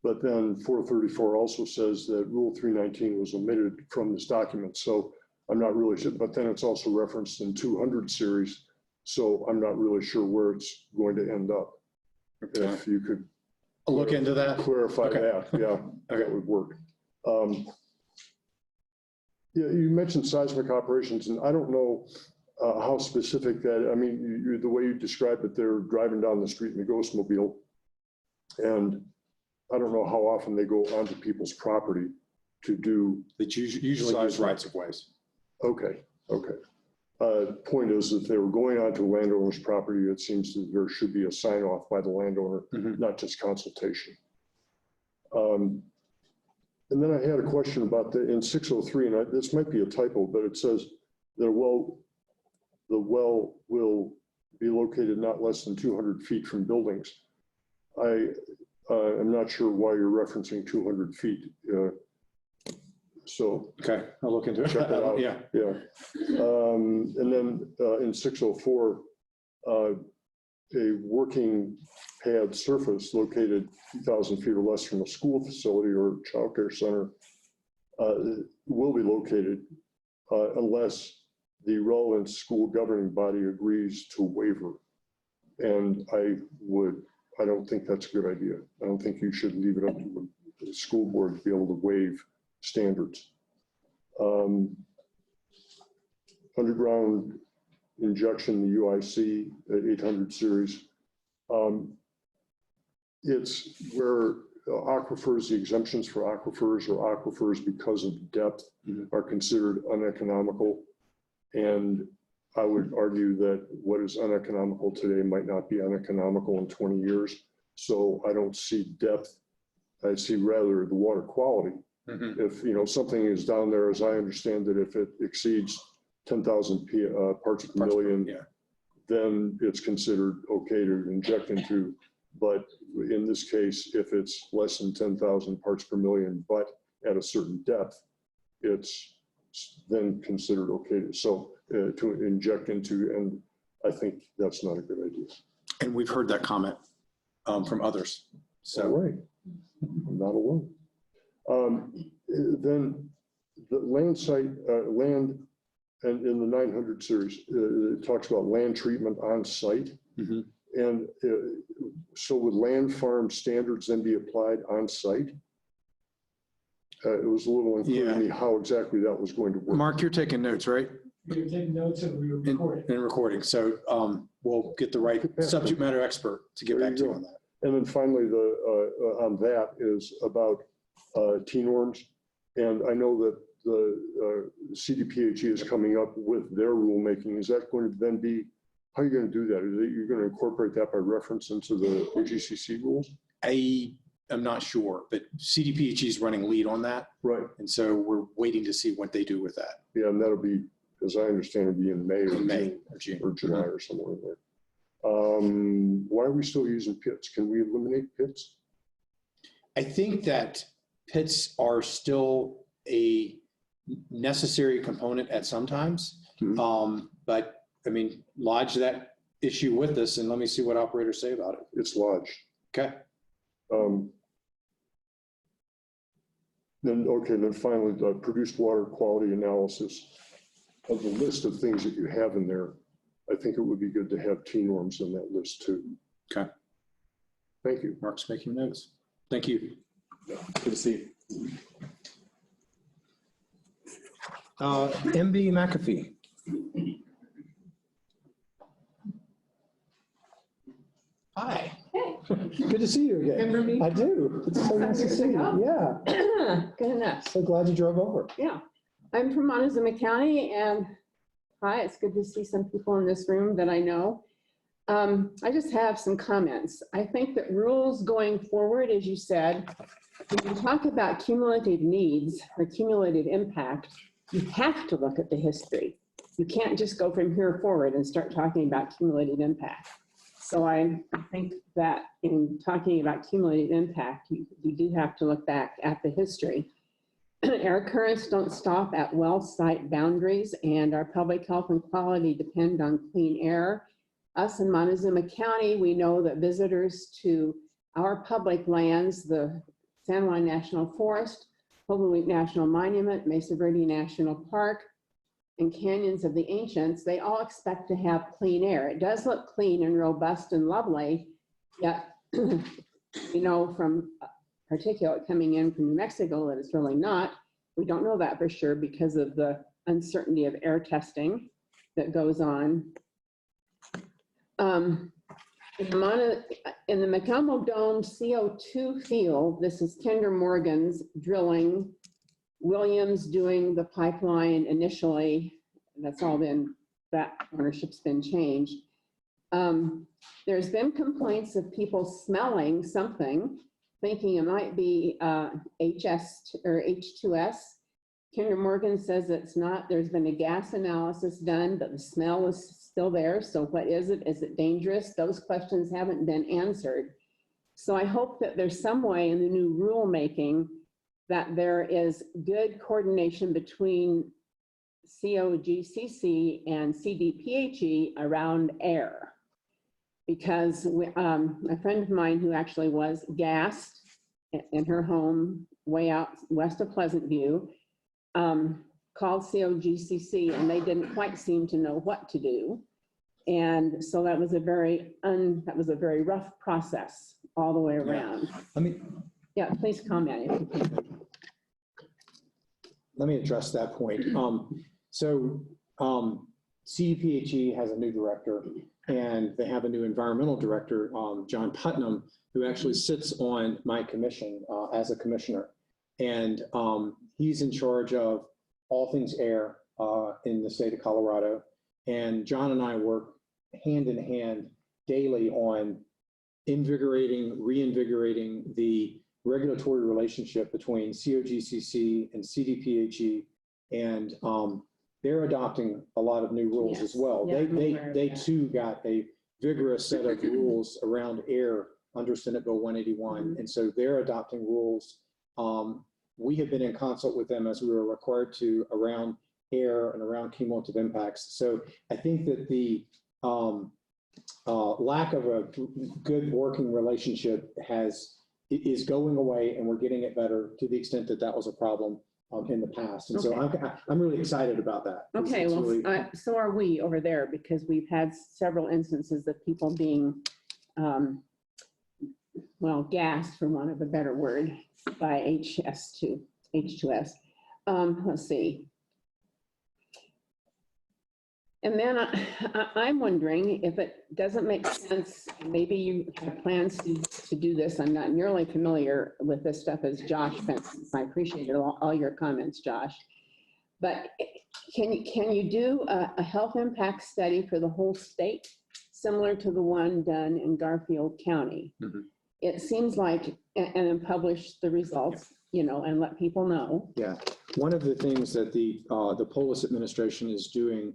But then 434 also says that Rule 319 was omitted from this document. So I'm not really sure, but then it's also referenced in 200 series. So I'm not really sure where it's going to end up. Okay. If you could I'll look into that. clarify that, yeah, that would work. Yeah, you mentioned seismic operations, and I don't know how specific that, I mean, the way you described it, they're driving down the street in the Ghost Mobile, and I don't know how often they go onto people's property to do. That usually use rights of ways. Okay, okay. Point is that they were going onto a landowner's property. It seems that there should be a sign off by the landowner, not just consultation. And then I had a question about in 603, and this might be a typo, but it says the well will be located not less than 200 feet from buildings. I'm not sure why you're referencing 200 feet. So Okay, I'll look into it. check that out. Yeah. Yeah. And then in 604, a working pad surface located 2,000 feet or less from a school facility or childcare center will be located unless the relevant school governing body agrees to waiver. And I don't think that's a good idea. I don't think you should leave it up to the school board to be able to waive standards. Underground injection, the UIC 800 series. It's where aquifers, the exemptions for aquifers or aquifers because of depth are considered uneconomical. And I would argue that what is uneconomical today might not be uneconomical in 20 years. So I don't see depth. I see rather the water quality. If something is down there, as I understand it, if it exceeds 10,000 parts per million, then it's considered okay to inject into. But in this case, if it's less than 10,000 parts per million, but at a certain depth, it's then considered okay to inject into, and I think that's not a good idea. And we've heard that comment from others. So all right, I'm not alone. Then the land site, land, and in the 900 series, it talks about land treatment on site. And so would land farm standards then be applied on site? It was a little unclear to me how exactly that was going to work. Mark, you're taking notes, right? We were taking notes and we were recording. In recording. So we'll get the right subject matter expert to get back to you on that. And then finally, on that is about T-norms. And I know that the CDPHE is coming up with their rulemaking. Is that going to then be, how are you going to do that? You're going to incorporate that by reference into the COGCC rules? I am not sure, but CDPHE is running lead on that. Right. And so we're waiting to see what they do with that. Yeah, and that'll be, as I understand, it'll be in May or June or July or somewhere in there. Why are we still using pits? Can we eliminate pits? I think that pits are still a necessary component at some times. But I mean, lodge that issue with us and let me see what operators say about it. It's lodged. Okay. Then finally, the produced water quality analysis. of the list of things that you have in there, I think it would be good to have T norms in that list too. Okay. Thank you. Mark's making notes. Thank you. Good to see you. MB McAfee. Hi. Hey. Good to see you again. Remember me? I do. It's so nice to see you. Yeah. Good enough. So glad you drove over. Yeah. I'm from Montezuma County, and hi, it's good to see some people in this room that I know. I just have some comments. I think that rules going forward, as you said, when you talk about cumulative needs or cumulative impact, you have to look at the history. You can't just go from here forward and start talking about cumulative impact. So I think that in talking about cumulative impact, you do have to look back at the history. Air currents don't stop at well site boundaries, and our public health and quality depend on clean air. Us in Montezuma County, we know that visitors to our public lands, the San Juan National Forest, Holy Week National Monument, Mesa Verde National Park, and Canyons of the Ancients, they all expect to have clean air. It does look clean and robust and lovely, yet you know from particulate coming in from New Mexico that it's really not. We don't know that for sure because of the uncertainty of air testing that goes on. In the McElmo Dome CO2 field, this is Kinder Morgan's drilling, Williams doing the pipeline initially. That's all been, that ownership's been changed. There's been complaints of people smelling something, thinking it might be HS or H2S. Kinder Morgan says it's not. There's been a gas analysis done, but the smell is still there. So what is it? Is it dangerous? Those questions haven't been answered. So I hope that there's some way in the new rulemaking that there is good coordination between COGCC and CDPHE around air. Because a friend of mine who actually was gassed in her home way out west of Pleasant View called COGCC, and they didn't quite seem to know what to do. And so that was a very rough process all the way around. Yeah, please comment if you can. Let me address that point. CDPHE has a new director, and they have a new environmental director, John Putnam, who actually sits on my commission as a commissioner. And he's in charge of all things air in the state of Colorado. And John and I work hand in hand daily on reinvigorating the regulatory relationship between COGCC and CDPHE, and they're adopting a lot of new rules as well. Yeah, they too got a vigorous set of rules around air under Senate Bill 181, and so they're adopting rules. We have been in consult with them as we were required to around air and around cumulative impacts. So I think that the lack of a good working relationship is going away, and we're getting it better to the extent that that was a problem in the past. And so I'm really excited about that. Okay, it's well, really, so are we over there, because we've had several instances of people being, well, gassed, for want of a better word, by H2S. Let's see. And then I'm wondering if it doesn't make sense, maybe you have plans to do this. I'm not nearly familiar with this stuff as Josh Fenton. I appreciate all your comments, Josh. But can you do a health impact study for the whole state, similar to the one done in Garfield County? Mm-hmm. It seems like, and then publish the results, you know, and let people know. yeah. One of the things that the Polis administration is doing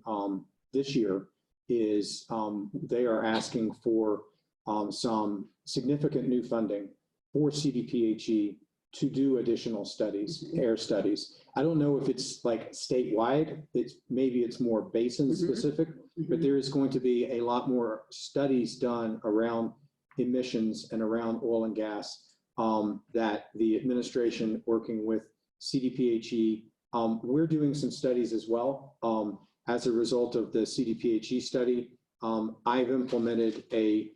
this year is they are asking for some significant new funding for CDPHE to do additional studies, air studies. I don't know if it's like statewide, maybe it's more basin specific, but there is going to be a lot more studies done around emissions and around oil and gas that the administration working with CDPHE, we're doing some studies as well. as a result of the CDPHE study, I've implemented a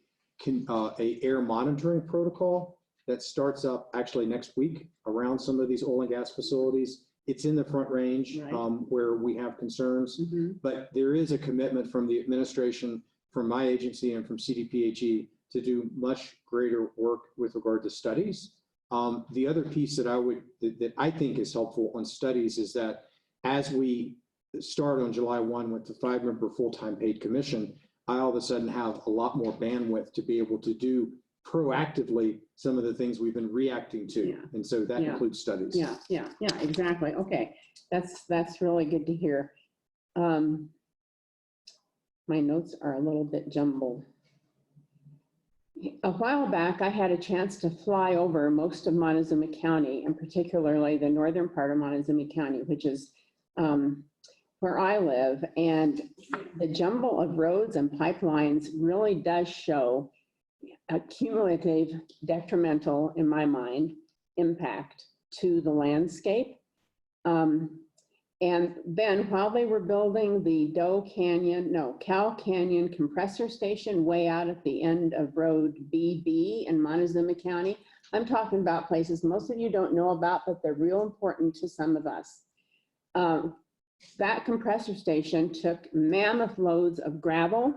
air monitoring protocol that starts up actually next week around some of these oil and gas facilities. It's in the Front Range where we have concerns, but there is a commitment from the administration, from my agency, and from CDPHE to do much greater work with regard to studies. The other piece that I think is helpful on studies is that as we start on July 1 with the 5-member full-time paid commission, I all of a sudden have a lot more bandwidth to be able to do proactively some of the things we've been reacting to. Yeah. And so that includes studies. Yeah, exactly. Okay, that's really good to hear. My notes are a little bit jumbled. A while back, I had a chance to fly over most of Montezuma County, and particularly the northern part of Montezuma County, which is where I live. And the jumble of roads and pipelines really does show a cumulative, detrimental, in my mind, impact to the landscape. And then while they were building the Cow Canyon compressor station way out at the end of Road BB in Montezuma County, I'm talking about places most of you don't know about, but they're real important to some of us. That compressor station took mammoth loads of gravel.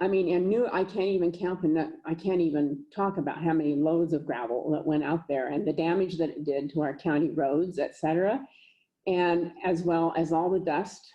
I mean, and I can't even count I can't even talk about how many loads of gravel that went out there and the damage that it did to our county roads, et cetera. And as well as all the dust.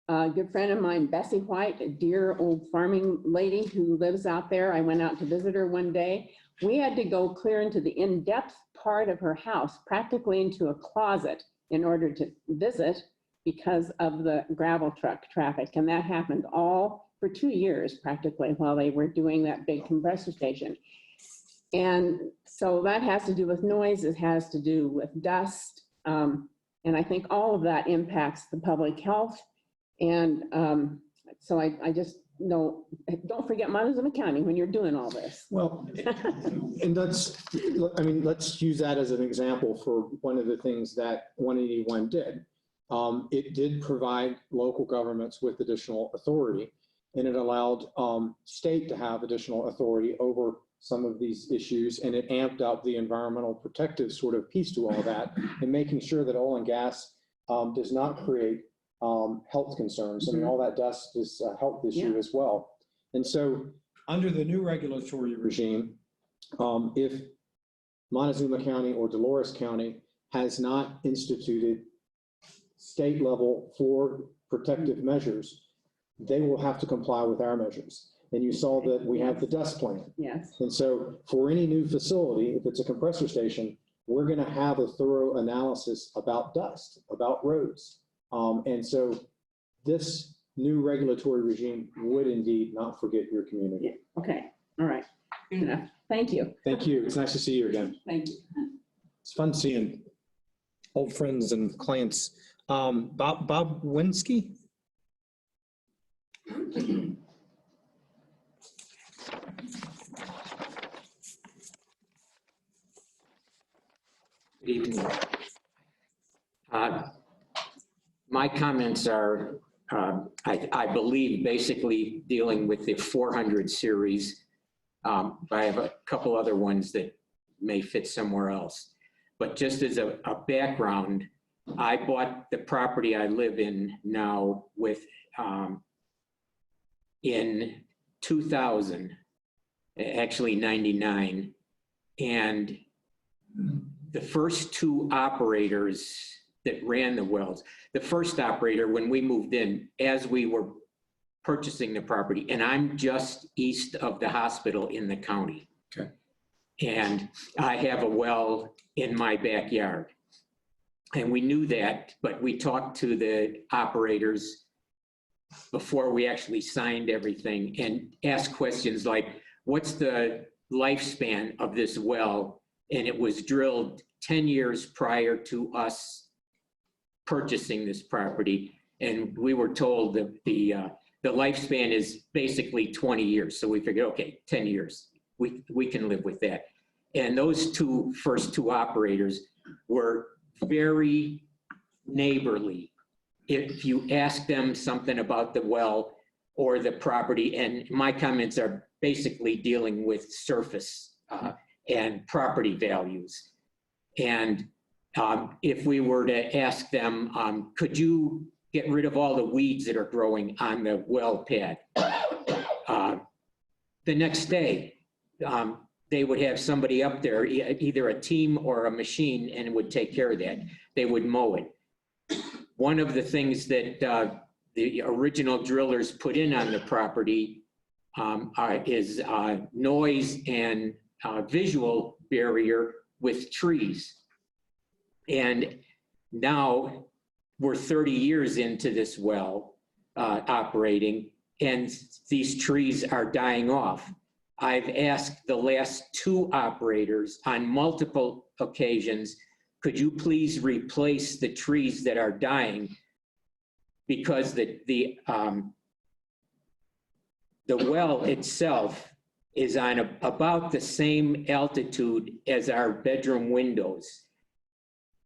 A good friend of mine, Bessie White, a dear old farming lady who lives out there, I went out to visit her one day. We had to go clear into the in-depth part of her house, practically into a closet, in order to visit because of the gravel truck traffic. And that happened all for 2 years, practically, while they were doing that big compressor station. And so that has to do with noise, it has to do with dust. And I think all of that impacts the public health. And so I just know, don't forget Montezuma County when you're doing all this. Well, and let's use that as an example for one of the things that 181 did. It did provide local governments with additional authority, and it allowed state to have additional authority over some of these issues, and it amped up the environmental protective sort of piece to all that, and making sure that oil and gas does not create health concerns. I mean, all that dust is a health issue as well. And so under the new regulatory regime, if Montezuma County or Dolores County has not instituted state level floor protective measures, they will have to comply with our measures. And you saw that we have the dust plan. Yes. And so for any new facility, if it's a compressor station, we're going to have a thorough analysis about dust, about roads. And so this new regulatory regime would indeed not forget your community. Yeah. Okay. All right. Good enough. Thank you. Thank you. It's nice to see you again. Thank you. It's fun seeing old friends and clients. Bob Winsky. Good evening. My comments are, I believe, basically dealing with the 400 series. I have a couple other ones that may fit somewhere else. But just as a background, I bought the property I live in now with in 2000, actually 99, and the first two operators that ran the wells, the first operator, when we moved in, as we were purchasing the property, and I'm just east of the hospital in the county. Okay. And I have a well in my backyard. And we knew that, but we talked to the operators before we actually signed everything and asked questions like, what's the lifespan of this well? And it was drilled 10 years prior to us purchasing this property. And we were told that the lifespan is basically 20 years. So we figured, okay, 10 years, we can live with that. And those first two operators were very neighborly if you ask them something about the well or the property, and my comments are basically dealing with surface and property values. And if we were to ask them, could you get rid of all the weeds that are growing on the well pad? The next day, they would have somebody up there, either a team or a machine, and it would take care of that. They would mow it. One of the things that the original drillers put in on the property is noise and visual barrier with trees. And now we're 30 years into this well operating, and these trees are dying off. I've asked the last 2 operators on multiple occasions, could you please replace the trees that are dying? Because the well itself is on about the same altitude as our bedroom windows.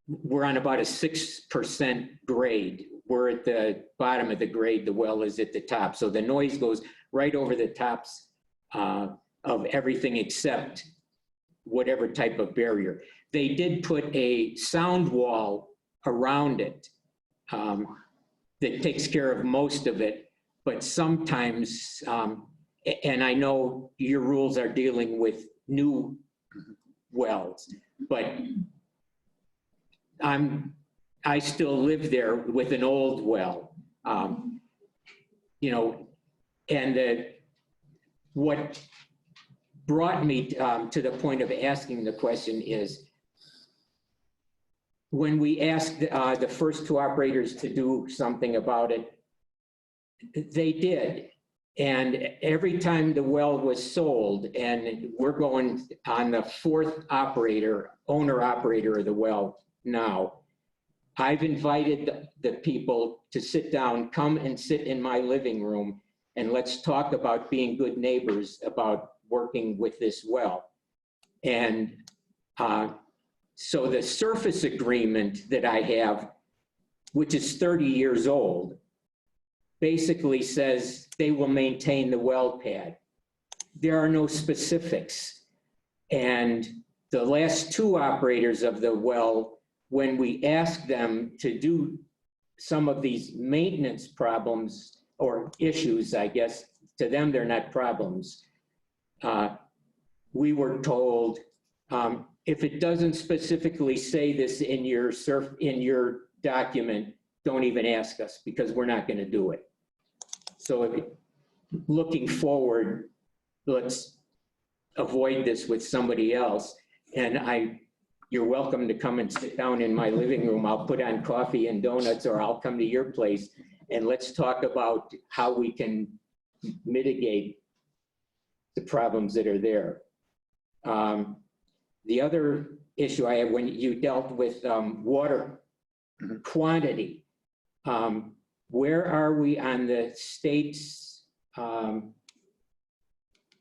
We're on about a 6% grade. We're at the bottom of the grade, the well is at the top. So the noise goes right over the tops of everything except whatever type of barrier. They did put a sound wall around it that takes care of most of it, but sometimes, and I know your rules are dealing with new wells, but I still live there with an old well, you know, and what brought me to the point of asking the question is when we asked the first 2 operators to do something about it, they did. And every time the well was sold, and we're going on the 4th operator, owner-operator of the well now, I've invited the people to sit down, come and sit in my living room, and let's talk about being good neighbors about working with this well. And so the surface agreement that I have, which is 30 years old, basically says they will maintain the well pad. There are no specifics. And the last 2 operators of the well, when we asked them to do some of these maintenance problems or issues, I guess, to them, they're not problems. We were told, if it doesn't specifically say this in your document, don't even ask us because we're not going to do it. So looking forward, let's avoid this with somebody else. And you're welcome to come and sit down in my living room. I'll put on coffee and donuts, or I'll come to your place and let's talk about how we can mitigate the problems that are there. The other issue I have, when you dealt with water quantity, where are we on the state's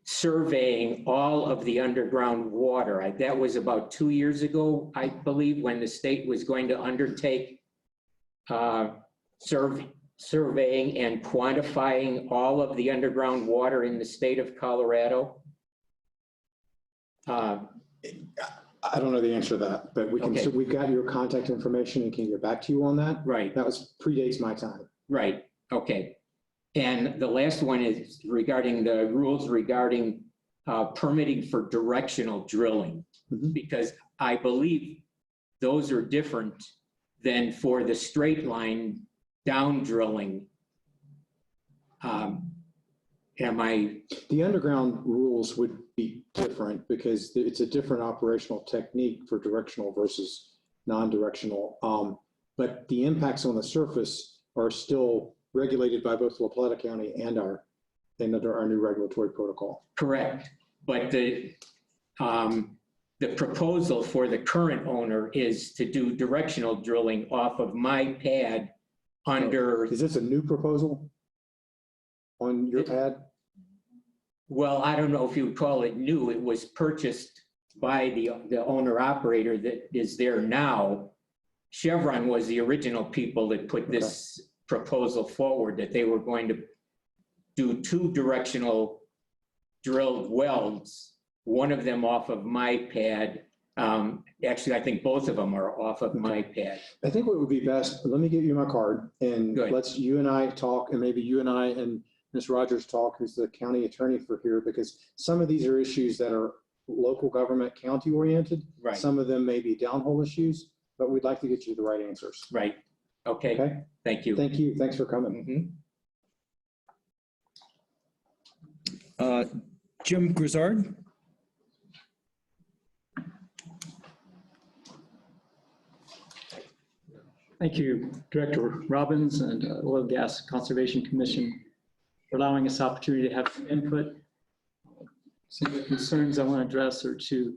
surveying all of the underground water? That was about 2 years ago, I believe, when the state was going to undertake surveying and quantifying all of the underground water in the state of Colorado. I don't know the answer to that, but we can. Okay. So we've got your contact information and can get back to you on that. Right. That predates my time. Right. Okay. And the last one is regarding the rules regarding permitting for directional drilling, because I believe those are different than for the straight line down drilling. The underground rules would be different because it's a different operational technique for directional versus non-directional. But the impacts on the surface are still regulated by both La Plata County and under our new regulatory protocol. Correct. But the proposal for the current owner is to do directional drilling off of my pad under. Is this a new proposal on your pad? Well, I don't know if you would call it new. It was purchased by the owner operator that is there now. Chevron was the original people that put this proposal forward that they were going to do 2 directional drilled wells, one of them off of my pad. Actually, I think both of them are off of my pad. I think what would be best, let me give you my card and Good. let's you and I talk, and maybe you and I and Ms. Rogers talk, who's the county attorney for here, because some of these are issues that are local government, county oriented. Right. Some of them may be downhole issues, but we'd like to get you the right answers. Right. Okay. Okay. Thank you. Thank you. Thanks for coming. Jim Grizzard. Thank you, Director Robbins and Oil and Gas Conservation Commission for allowing us opportunity to have some input. Some of the concerns I want to address are to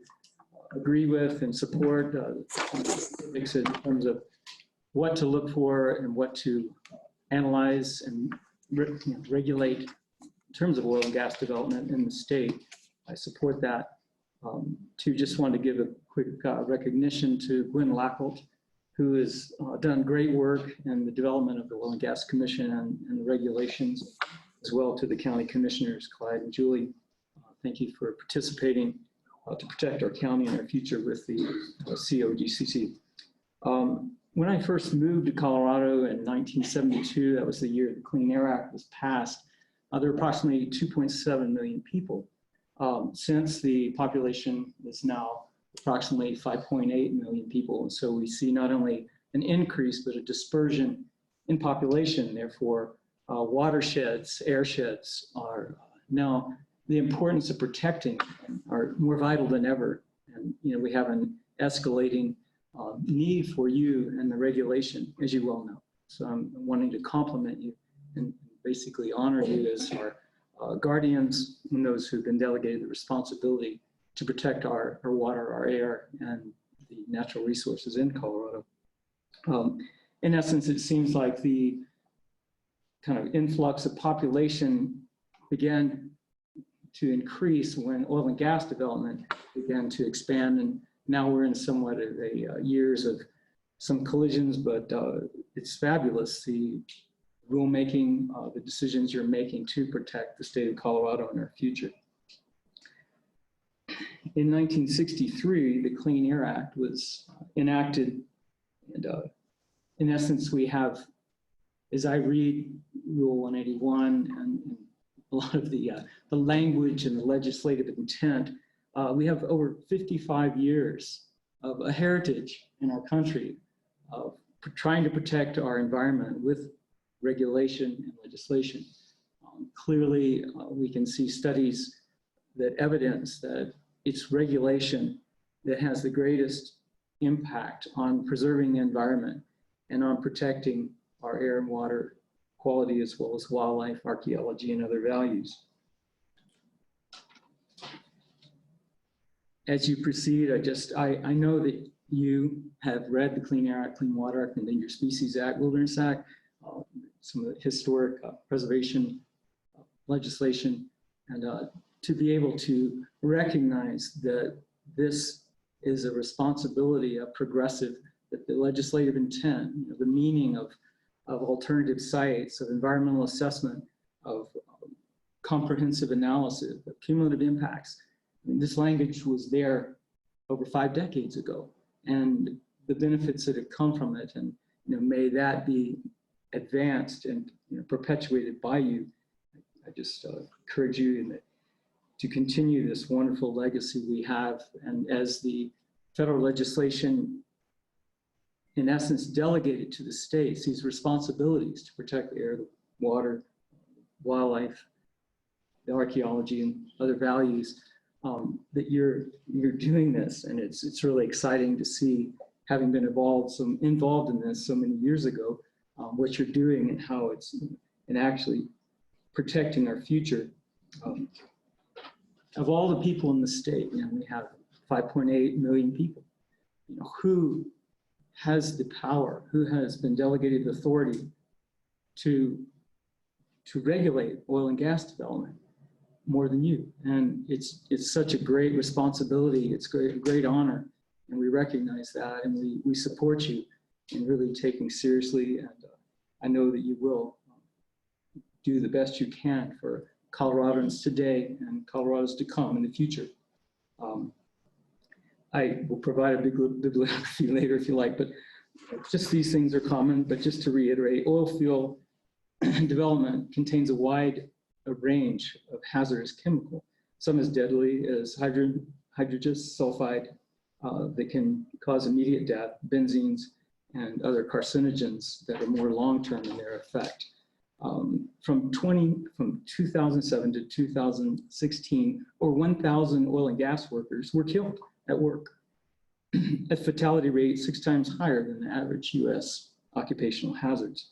agree with and support specifics in terms of what to look for and what to analyze and regulate in terms of oil and gas development in the state. I support that. Just wanted to give a quick recognition to Gwen Lackelt, who has done great work in the development of the Oil and Gas Commission and the regulations, as well to the county commissioners, Clyde and Julie. Thank you for participating to protect our county and our future with the COGCC. When I first moved to Colorado in 1972, that was the year the Clean Air Act was passed, there were approximately 2.7 million people. Since the population is now approximately 5.8 million people. And so we see not only an increase, but a dispersion in population. Therefore, watersheds, airsheds are now the importance of protecting are more vital than ever. And we have an escalating need for you and the regulation, as you well know. So I'm wanting to compliment you and basically honor you as our guardians and those who've been delegated the responsibility to protect our water, our air, and the natural resources in Colorado. In essence, it seems like the kind of influx of population began to increase when oil and gas development began to expand, and now we're in somewhat of a years of some collisions, but it's fabulous, the rulemaking, the decisions you're making to protect the state of Colorado and our future. In 1963, the Clean Air Act was enacted, and in essence, we have, as I read Rule 181 and a lot of the language and the legislative intent, we have over 55 years of a heritage in our country of trying to protect our environment with regulation and legislation. Clearly, we can see studies that evidence that it's regulation that has the greatest impact on preserving the environment and on protecting our air and water quality, as well as wildlife, archaeology, and other values. As you proceed, I know that you have read the Clean Air Act, Clean Water Act, Endangered Species Act, Wilderness Act, some of the historic preservation legislation, and to be able to recognize that this is a responsibility of progressive, that the legislative intent, the meaning of alternative sites, of environmental assessment, of comprehensive analysis, of cumulative impacts. I mean, this language was there over 5 decades ago, and the benefits that have come from it, and may that be advanced and perpetuated by you. I just encourage you to continue this wonderful legacy we have, and as the federal legislation in essence delegated to the states these responsibilities to protect the air, the water, wildlife, the archaeology, and other values, that you're doing this, and it's really exciting to see, having been involved in this so many years ago, what you're doing and how it's and actually protecting our future. Of all the people in the state, we have 5.8 million people. Who has the power? Who has been delegated the authority to regulate oil and gas development more than you? And it's such a great responsibility. It's a great honor, and we recognize that, and we support you in really taking seriously and I know that you will do the best you can for Coloradans today and Colorados to come in the future. I will provide a bibliography later if you like, but just these things are common. But just to reiterate, oil field development contains a wide range of hazardous chemical. Some as deadly as hydrogen sulfide that can cause immediate death, benzenes, and other carcinogens that are more long-term in their effect. From 2007 to 2016, over 1,000 oil and gas workers were killed at work, a fatality rate 6 times higher than the average US occupational hazards.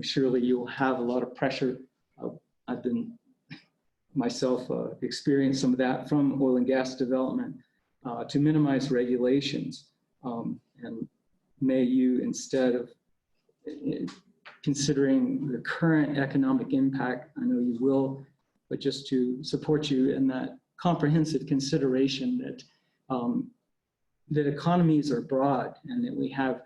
Surely you'll have a lot of pressure. I've been myself experienced some of that from oil and gas development to minimize regulations. And may you, instead of considering the current economic impact, I know you will, but just to support you in that comprehensive consideration that that economies are broad and that we have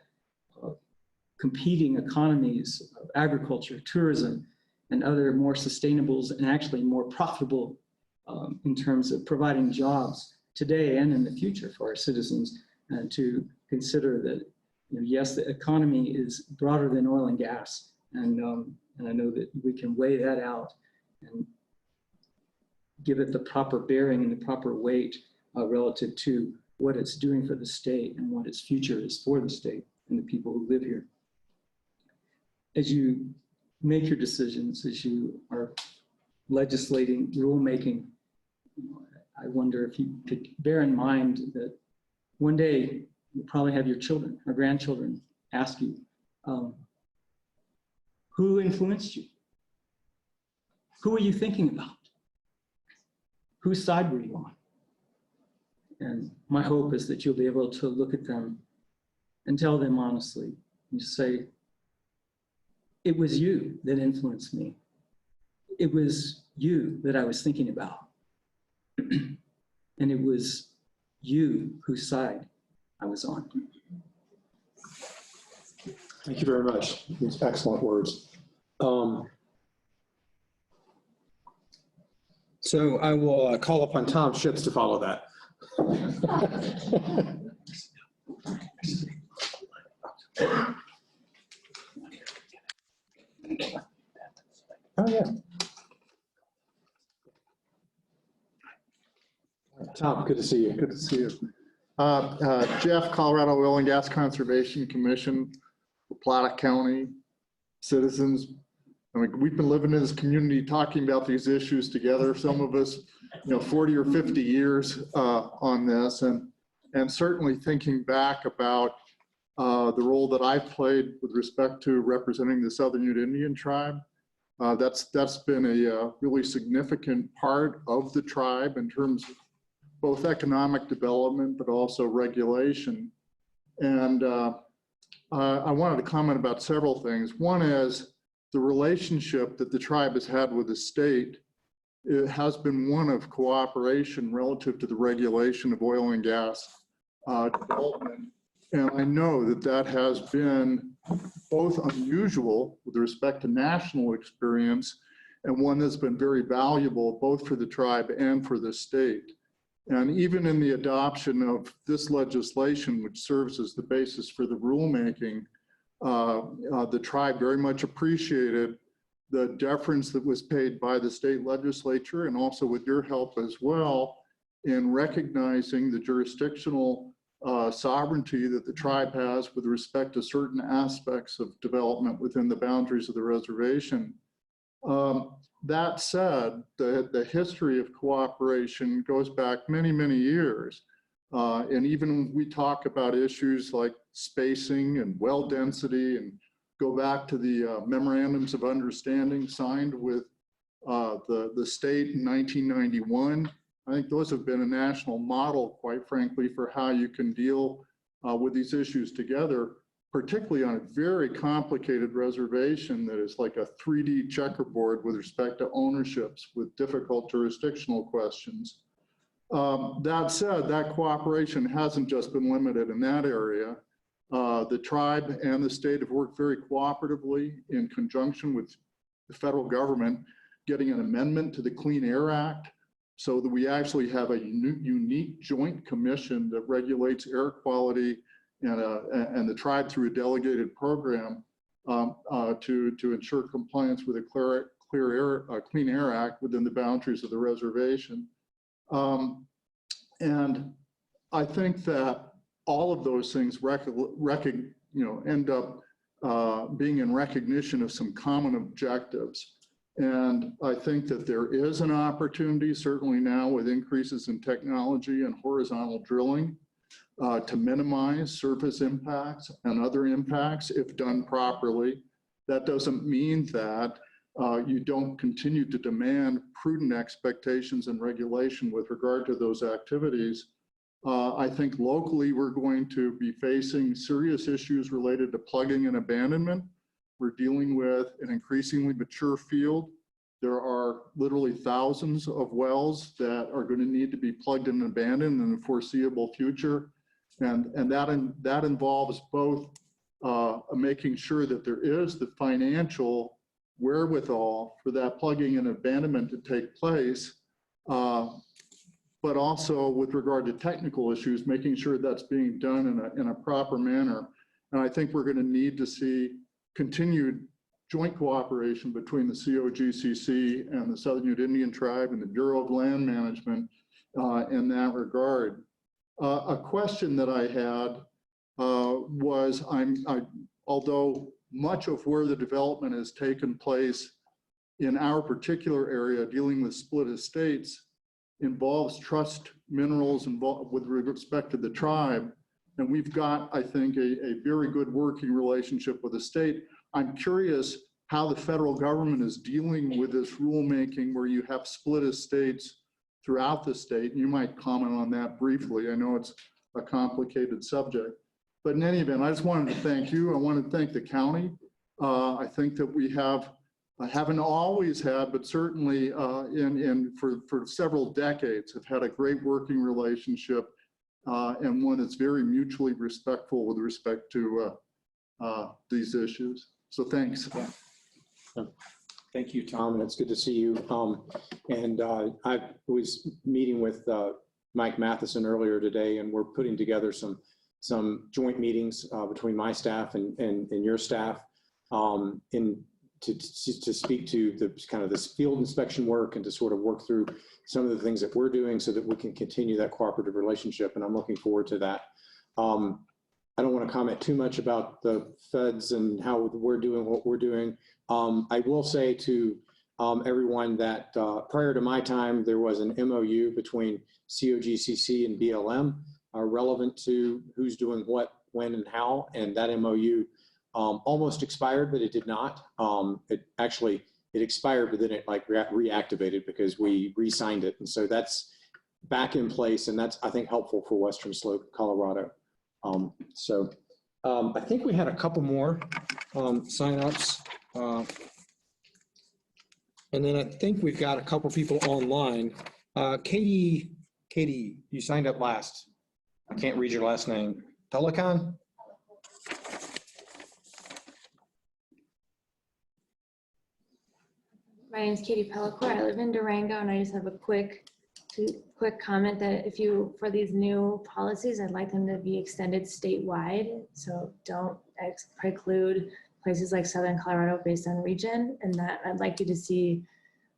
competing economies of agriculture, tourism, and other more sustainables and actually more profitable in terms of providing jobs today and in the future for our citizens, and to consider that, yes, the economy is broader than oil and gas, and I know that we can weigh that out and give it the proper bearing and the proper weight relative to what it's doing for the state and what its future is for the state and the people who live here. As you make your decisions, as you are legislating, rulemaking, I wonder if you could bear in mind that one day you'll probably have your children or grandchildren ask you, who influenced you? Who were you thinking about? Whose side were you on? And my hope is that you'll be able to look at them and tell them honestly, and just say, it was you that influenced me. It was you that I was thinking about. And it was you whose side I was on. Thank you very much. These excellent words. So I will call upon Tom Schitz to follow that. Oh, yeah. Tom, good to see you. Good to see you. Jeff, Colorado Oil and Gas Conservation Commission, Plata County citizens. I mean, we've been living in this community talking about these issues together. Some of us, 40 or 50 years on this, and certainly thinking back about the role that I've played with respect to representing the Southern Ute Indian tribe. That's been a really significant part of the tribe in terms of both economic development, but also regulation. And I wanted to comment about several things. One is the relationship that the tribe has had with the state. It has been one of cooperation relative to the regulation of oil and gas development. And I know that that has been both unusual with respect to national experience and one that's been very valuable both for the tribe and for the state. And even in the adoption of this legislation, which serves as the basis for the rulemaking, the tribe very much appreciated the deference that was paid by the state legislature, and also with your help as well, in recognizing the jurisdictional sovereignty that the tribe has with respect to certain aspects of development within the boundaries of the reservation. That said, the history of cooperation goes back many, many years. And even when we talk about issues like spacing and well density, and go back to the memorandums of understanding signed with the state in 1991, I think those have been a national model, quite frankly, for how you can deal with these issues together, particularly on a very complicated reservation that is like a 3D checkerboard with respect to ownerships with difficult jurisdictional questions. That said, that cooperation hasn't just been limited in that area. The tribe and the state have worked very cooperatively in conjunction with the federal government, getting an amendment to the Clean Air Act so that we actually have a unique joint commission that regulates air quality and the tribe through a delegated program to ensure compliance with the Clean Air Act within the boundaries of the reservation. And I think that all of those things end up being in recognition of some common objectives. And I think that there is an opportunity, certainly now with increases in technology and horizontal drilling, to minimize surface impacts and other impacts if done properly. That doesn't mean that you don't continue to demand prudent expectations and regulation with regard to those activities. I think locally we're going to be facing serious issues related to plugging and abandonment. We're dealing with an increasingly mature field. There are literally thousands of wells that are going to need to be plugged and abandoned in the foreseeable future. And that involves both making sure that there is the financial wherewithal for that plugging and abandonment to take place, but also with regard to technical issues, making sure that's being done in a proper manner. And I think we're going to need to see continued joint cooperation between the COGCC and the Southern Ute Indian Tribe and the Bureau of Land Management in that regard. A question that I had was, although much of where the development has taken place in our particular area dealing with split estates involves trust minerals involved with respect to the tribe. And we've got, I think, a very good working relationship with the state. I'm curious how the federal government is dealing with this rulemaking where you have split estates throughout the state. And you might comment on that briefly. I know it's a complicated subject. But in any event, I just wanted to thank you. I want to thank the county. I think that we haven't always had, but certainly for several decades have had a great working relationship and one that's very mutually respectful with respect to these issues. So thanks. Thank you, Tom, and it's good to see you. I was meeting with Mike Matheson earlier today, and we're putting together some joint meetings between my staff and your staff to speak to the kind of this field inspection work and to sort of work through some of the things that we're doing so that we can continue that cooperative relationship. And I'm looking forward to that. I don't want to comment too much about the feds and how we're doing what we're doing. I will say to everyone that prior to my time, there was an MOU between COGCC and BLM relevant to who's doing what, when, and how. And that MOU almost expired, but it did not. It expired, but then it like reactivated because we re-signed it. And so that's back in place, and that's, I think, helpful for Western Slope, Colorado. I think we had a couple more signups. And then I think we've got a couple people online. Katie, you signed up last. I can't read your last name. Pelican? My name is Katie Pellicor. I live in Durango, and I just have a quick comment that for these new policies, I'd like them to be extended statewide. So don't preclude places like Southern Colorado based on region, and that I'd like you to see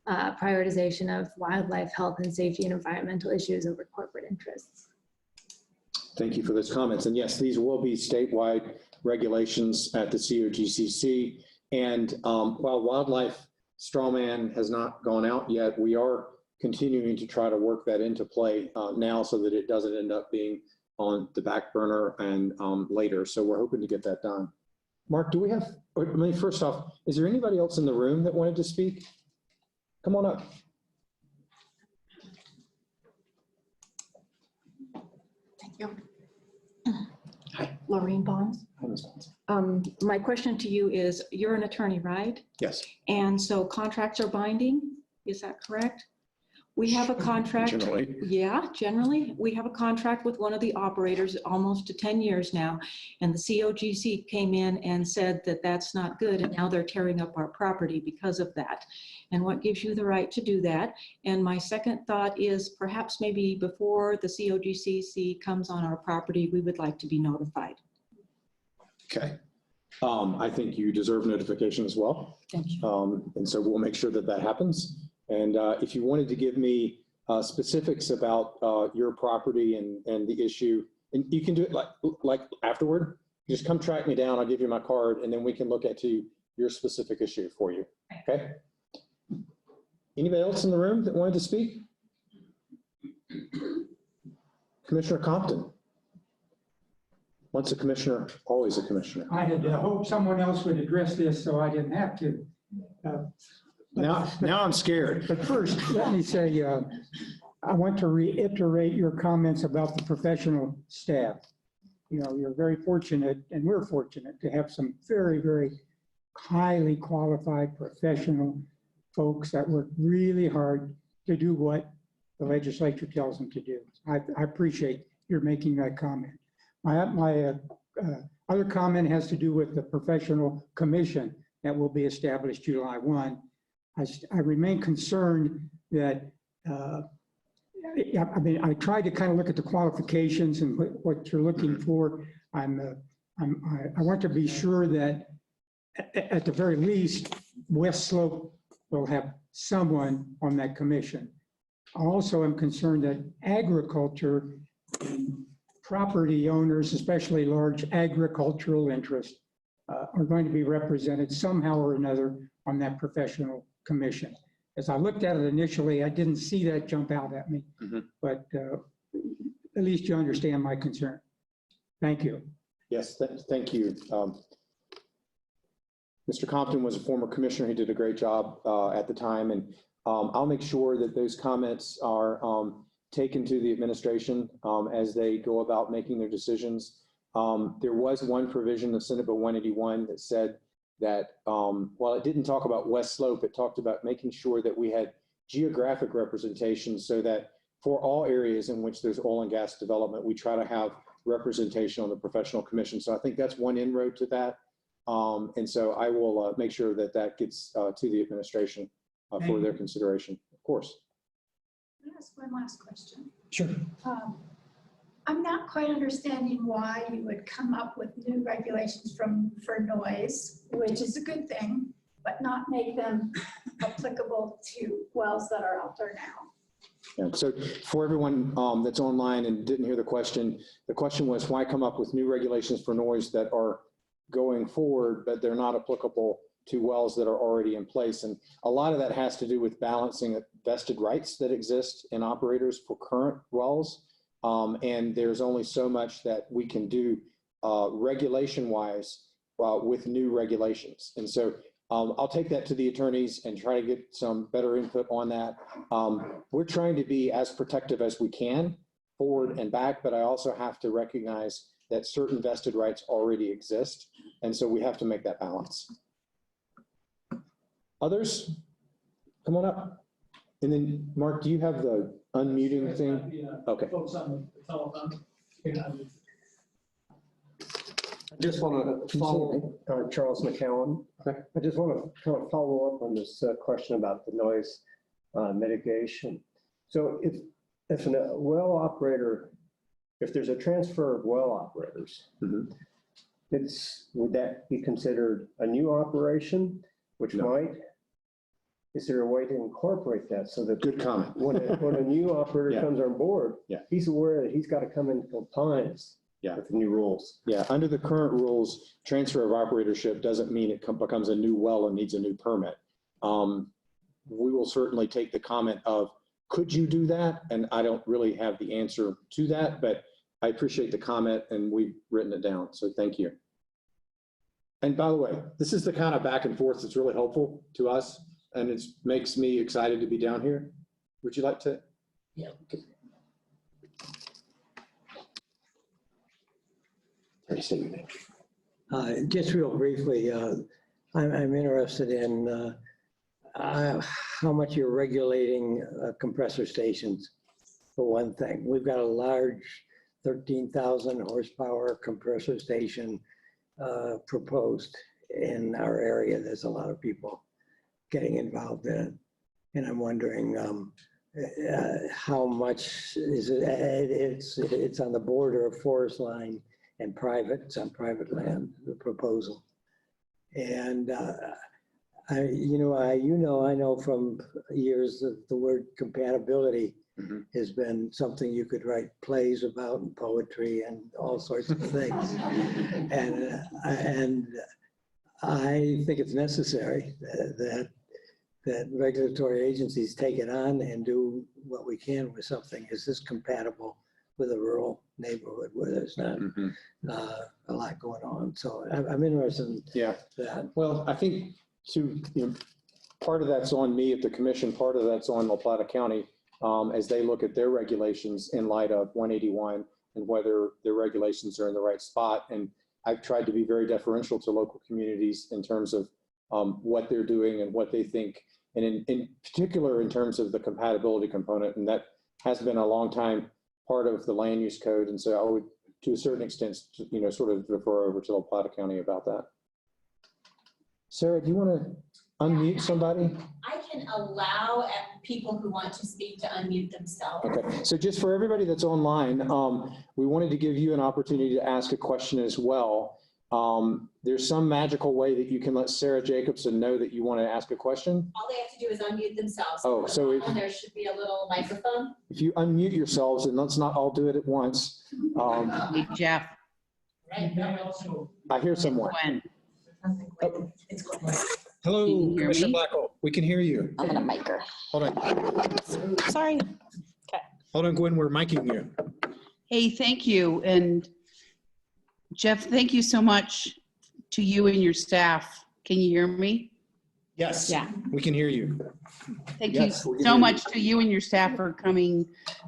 prioritization of wildlife health and safety and environmental issues over corporate interests. Thank you for those comments. And yes, these will be statewide regulations at the COGCC. And while wildlife strawman has not gone out yet, we are continuing to try to work that into play now so that it doesn't end up being on the back burner and later. So we're hoping to get that done. Mark, do we have, first off, is there anybody else in the room that wanted to speak? Come on up. Thank you. Hi, Lorraine Bonds. Hi, Ms. Bonds. My question to you is, you're an attorney, right? Yes. And so contracts are binding, is that correct? We have a contract. Generally. Yeah, generally, we have a contract with one of the operators almost to 10 years now. And the COGC came in and said that that's not good. And now they're tearing up our property because of that. And what gives you the right to do that? And my second thought is perhaps maybe before the COGCC comes on our property, we would like to be notified. Okay. I think you deserve notification as well. Thank you. And so we'll make sure that that happens. And if you wanted to give me specifics about your property and the issue, and you can do it like afterward, just come track me down. I'll give you my card and then we can look at your specific issue for you. Okay. Anybody else in the room that wanted to speak? Commissioner Compton. Once a commissioner, always a commissioner. I had hoped someone else would address this so I didn't have to. Now I'm scared. But first, let me say, I want to reiterate your comments about the professional staff. You know, you're very fortunate, and we're fortunate to have some very, very highly qualified professional folks that work really hard to do what the legislature tells them to do. I appreciate your making that comment. My other comment has to do with the professional commission that will be established July 1. I remain concerned that, I mean, I tried to kind of look at the qualifications and what you're looking for. I want to be sure that at the very least, West Slope will have someone on that commission. I also am concerned that agriculture, property owners, especially large agricultural interests, are going to be represented somehow or another on that professional commission. As I looked at it initially, I didn't see that jump out at me, but at least you understand my concern. Thank you. Yes, thank you. Mr. Compton was a former commissioner. He did a great job at the time, and I'll make sure that those comments are taken to the administration as they go about making their decisions. There was one provision of Senate Bill 181 that said that while it didn't talk about West Slope, it talked about making sure that we had geographic representation so that for all areas in which there's oil and gas development, we try to have representation on the professional commission. So I think that's one inroad to that. And so I will make sure that that gets to the administration for their consideration, of course. Can I ask one last question? Sure. I'm not quite understanding why you would come up with new regulations for noise, which is a good thing, but not make them applicable to wells that are out there now. Yeah, so for everyone that's online and didn't hear the question was why come up with new regulations for noise that are going forward, but they're not applicable to wells that are already in place. And a lot of that has to do with balancing vested rights that exist in operators for current wells. And there's only so much that we can do regulation-wise with new regulations. And so I'll take that to the attorneys and try to get some better input on that. We're trying to be as protective as we can forward and back, but I also have to recognize that certain vested rights already exist. And so we have to make that balance. Others, come on up. And then Mark, do you have the unmuting thing? Okay. Folks on the telephone. I just want to follow, Charles McCowan. I just want to kind of follow up on this question about the noise mitigation. So if a well operator, if there's a transfer of well operators, would that be considered a new operation, which might? Is there a way to incorporate that so that good comment when a new operator comes on board, he's aware that he's got to come into compliance with the new rules? Yeah, under the current rules, transfer of operatorship doesn't mean it becomes a new well and needs a new permit. We will certainly take the comment of, could you do that? And I don't really have the answer to that, but I appreciate the comment and we've written it down. So thank you. And by the way, this is the kind of back and forth that's really helpful to us. And it makes me excited to be down here. Would you like to? Yeah. Just real briefly, I'm interested in how much you're regulating compressor stations, for one thing. We've got a large 13,000 horsepower compressor station proposed in our area. There's a lot of people getting involved in it. And I'm wondering how much is it? It's on the border of forest line and private. It's on private land, the proposal. And I know from years that the word compatibility has been something you could write plays about and poetry and all sorts of things. And I think it's necessary that regulatory agencies take it on and do what we can with something. Is this compatible with a rural neighborhood where there's not a lot going on? So I'm interested in that. Well, I think part of that's on me at the commission, part of that's on La Plata County as they look at their regulations in light of 181 and whether their regulations are in the right spot. And I've tried to be very deferential to local communities in terms of what they're doing and what they think, and in particular in terms of the compatibility component. And that has been a long time part of the land use code. And so I would, to a certain extent, sort of refer over to La Plata County about that. Sarah, do you want to unmute somebody? I can allow people who want to speak to unmute themselves. Okay, so just for everybody that's online, we wanted to give you an opportunity to ask a question as well. There's some magical way that you can let Sarah Jacobson know that you want to ask a question. All they have to do is unmute themselves. Oh, so there should be a little microphone. if you unmute yourselves, and let's not all do it at once. Hey, Jeff. Right. I hear someone. Oh. Hello, Commissioner Blackwell. We can hear you. I'm gonna mic her. Hold on. Sorry. Okay. Hold on, Gwen. We're miking you. Hey, thank you. And Jeff, thank you so much to you and your staff. Can you hear me? Yes. Yeah. We can hear you. Thank Yes, you we can so hear much to you and your staff for coming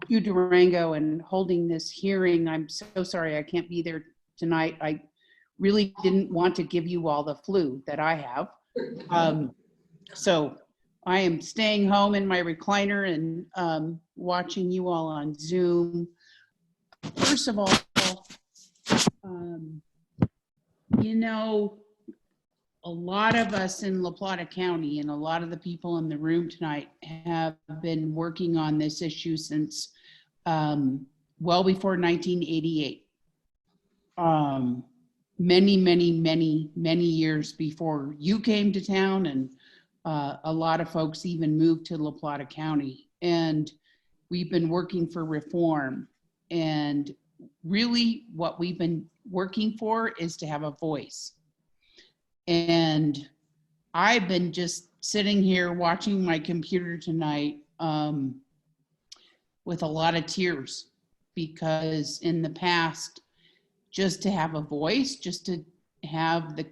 to Durango and holding this hearing. I'm so sorry I can't be there tonight. I really didn't want to give you all the flu that I have. So I am staying home in my recliner and watching you all on Zoom. First of all, a lot of us in La Plata County and a lot of the people in the room tonight have been working on this issue since well before 1988. Many years before you came to town, and a lot of folks even moved to La Plata County. And we've been working for reform. And really what we've been working for is to have a voice. And I've been just sitting here watching my computer tonight with a lot of tears, because in the past, just to have a voice, just to have the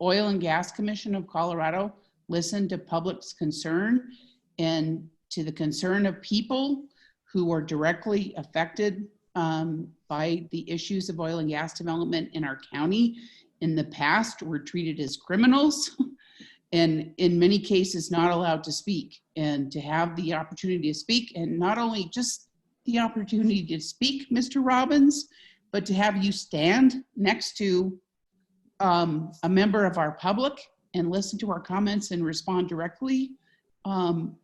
Oil and Gas Commission of Colorado listen to public's concern and to the concern of people who are directly affected by the issues of oil and gas development in our county. In the past, were treated as criminals and in many cases not allowed to speak. And to have the opportunity to speak, and not only just the opportunity to speak, Mr. Robbins, but to have you stand next to a member of our public and listen to our comments and respond directly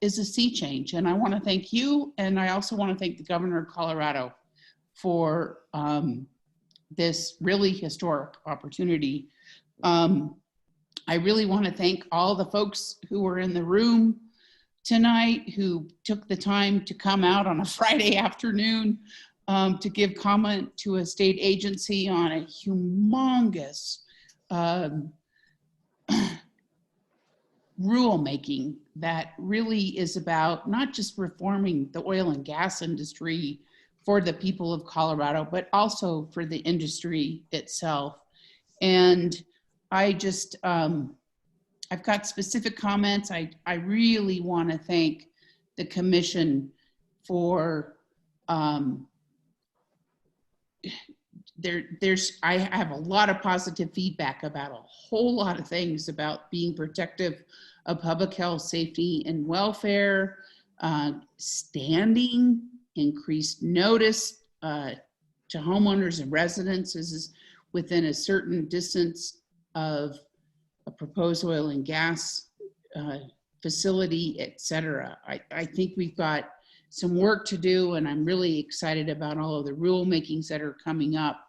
is a sea change. And I want to thank you. And I also want to thank the governor of Colorado for this really historic opportunity. I really want to thank all the folks who were in the room tonight, who took the time to come out on a Friday afternoon to give comment to a state agency on a humongous rulemaking that really is about not just reforming the oil and gas industry for the people of Colorado, but also for the industry itself. And I just, I've got specific comments. I really want to thank the commission for I have a lot of positive feedback about a whole lot of things about being protective of public health, safety, and welfare, standing, increased notice to homeowners and residents is within a certain distance of a proposed oil and gas facility, et cetera. I think we've got some work to do, and I'm really excited about all of the rulemakings that are coming up.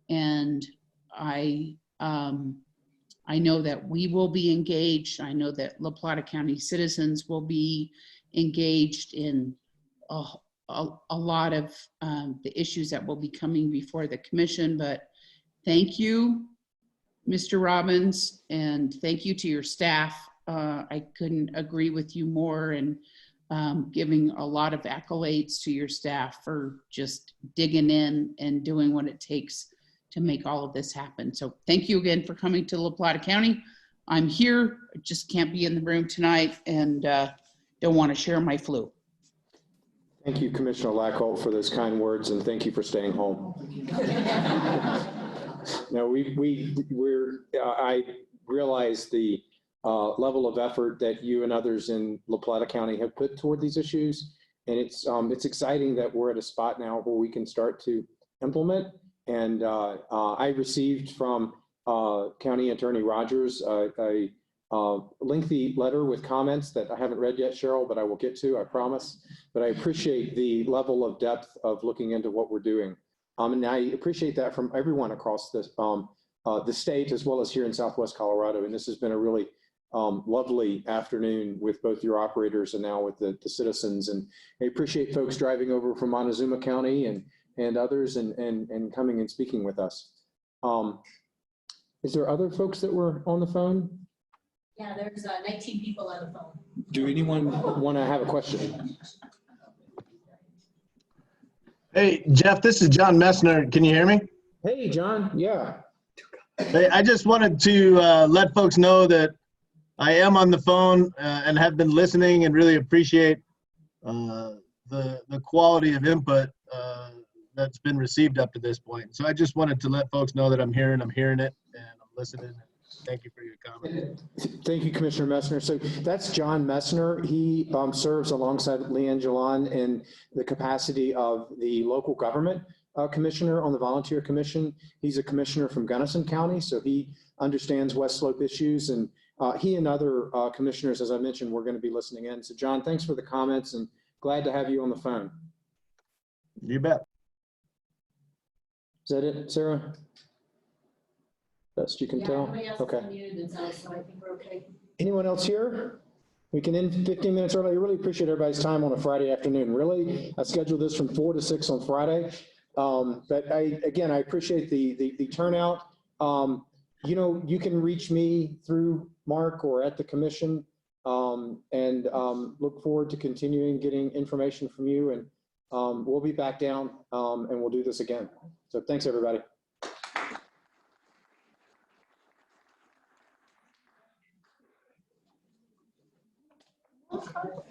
And I know that we will be engaged. I know that La Plata County citizens will be engaged in a lot of the issues that will be coming before the commission. But thank you, Mr. Robbins, and thank you to your staff. I couldn't agree with you more, and giving a lot of accolades to your staff for just digging in and doing what it takes to make all of this happen. So thank you again for coming to La Plata County. I'm here, I just can't be in the room tonight, and don't want to share my flu. Thank you, Commissioner Lackholt, for those kind words, and thank you for staying home. No, I realize the level of effort that you and others in La Plata County have put toward these issues, and it's exciting that we're at a spot now where we can start to implement. And I received from County Attorney Rogers a lengthy letter with comments that I haven't read yet, Cheryl, but I will get to, I promise. But I appreciate the level of depth of looking into what we're doing. And I appreciate that from everyone across the state, as well as here in Southwest Colorado. And this has been a really lovely afternoon with both your operators and now with the citizens. And I appreciate folks driving over from Montezuma County and others and coming and speaking with us. Is there other folks that were on the phone? Yeah, there's 19 people on the phone. Do anyone want to have a question? Hey, Jeff, this is John Messner. Can you hear me? Hey, John. Yeah. Hey, I just wanted to let folks know that I am on the phone and have been listening and really appreciate the quality of input that's been received up to this point. So I just wanted to let folks know that I'm hearing it, and I'm listening. Thank you for your comment. Thank you, Commissioner Messner. So that's John Messner. He serves alongside Leanne Jalon in the capacity of the local government commissioner on the volunteer commission. He's a commissioner from Gunnison County, so he understands West Slope issues. And he and other commissioners, as I mentioned, we're going to be listening in. So John, thanks for the comments and glad to have you on the phone. You bet. Is that it, Sarah? Best you can tell? Okay. Unmuted, so I think we're okay. Anyone else here? We can end 15 minutes early. I really appreciate everybody's time on a Friday afternoon. Really, I scheduled this from 4 to 6 on Friday. But again, I appreciate the turnout. You know, you can reach me through Mark or at the commission, and look forward to continuing getting information from you. And we'll be back down and we'll do this again. So thanks, everybody. Okay.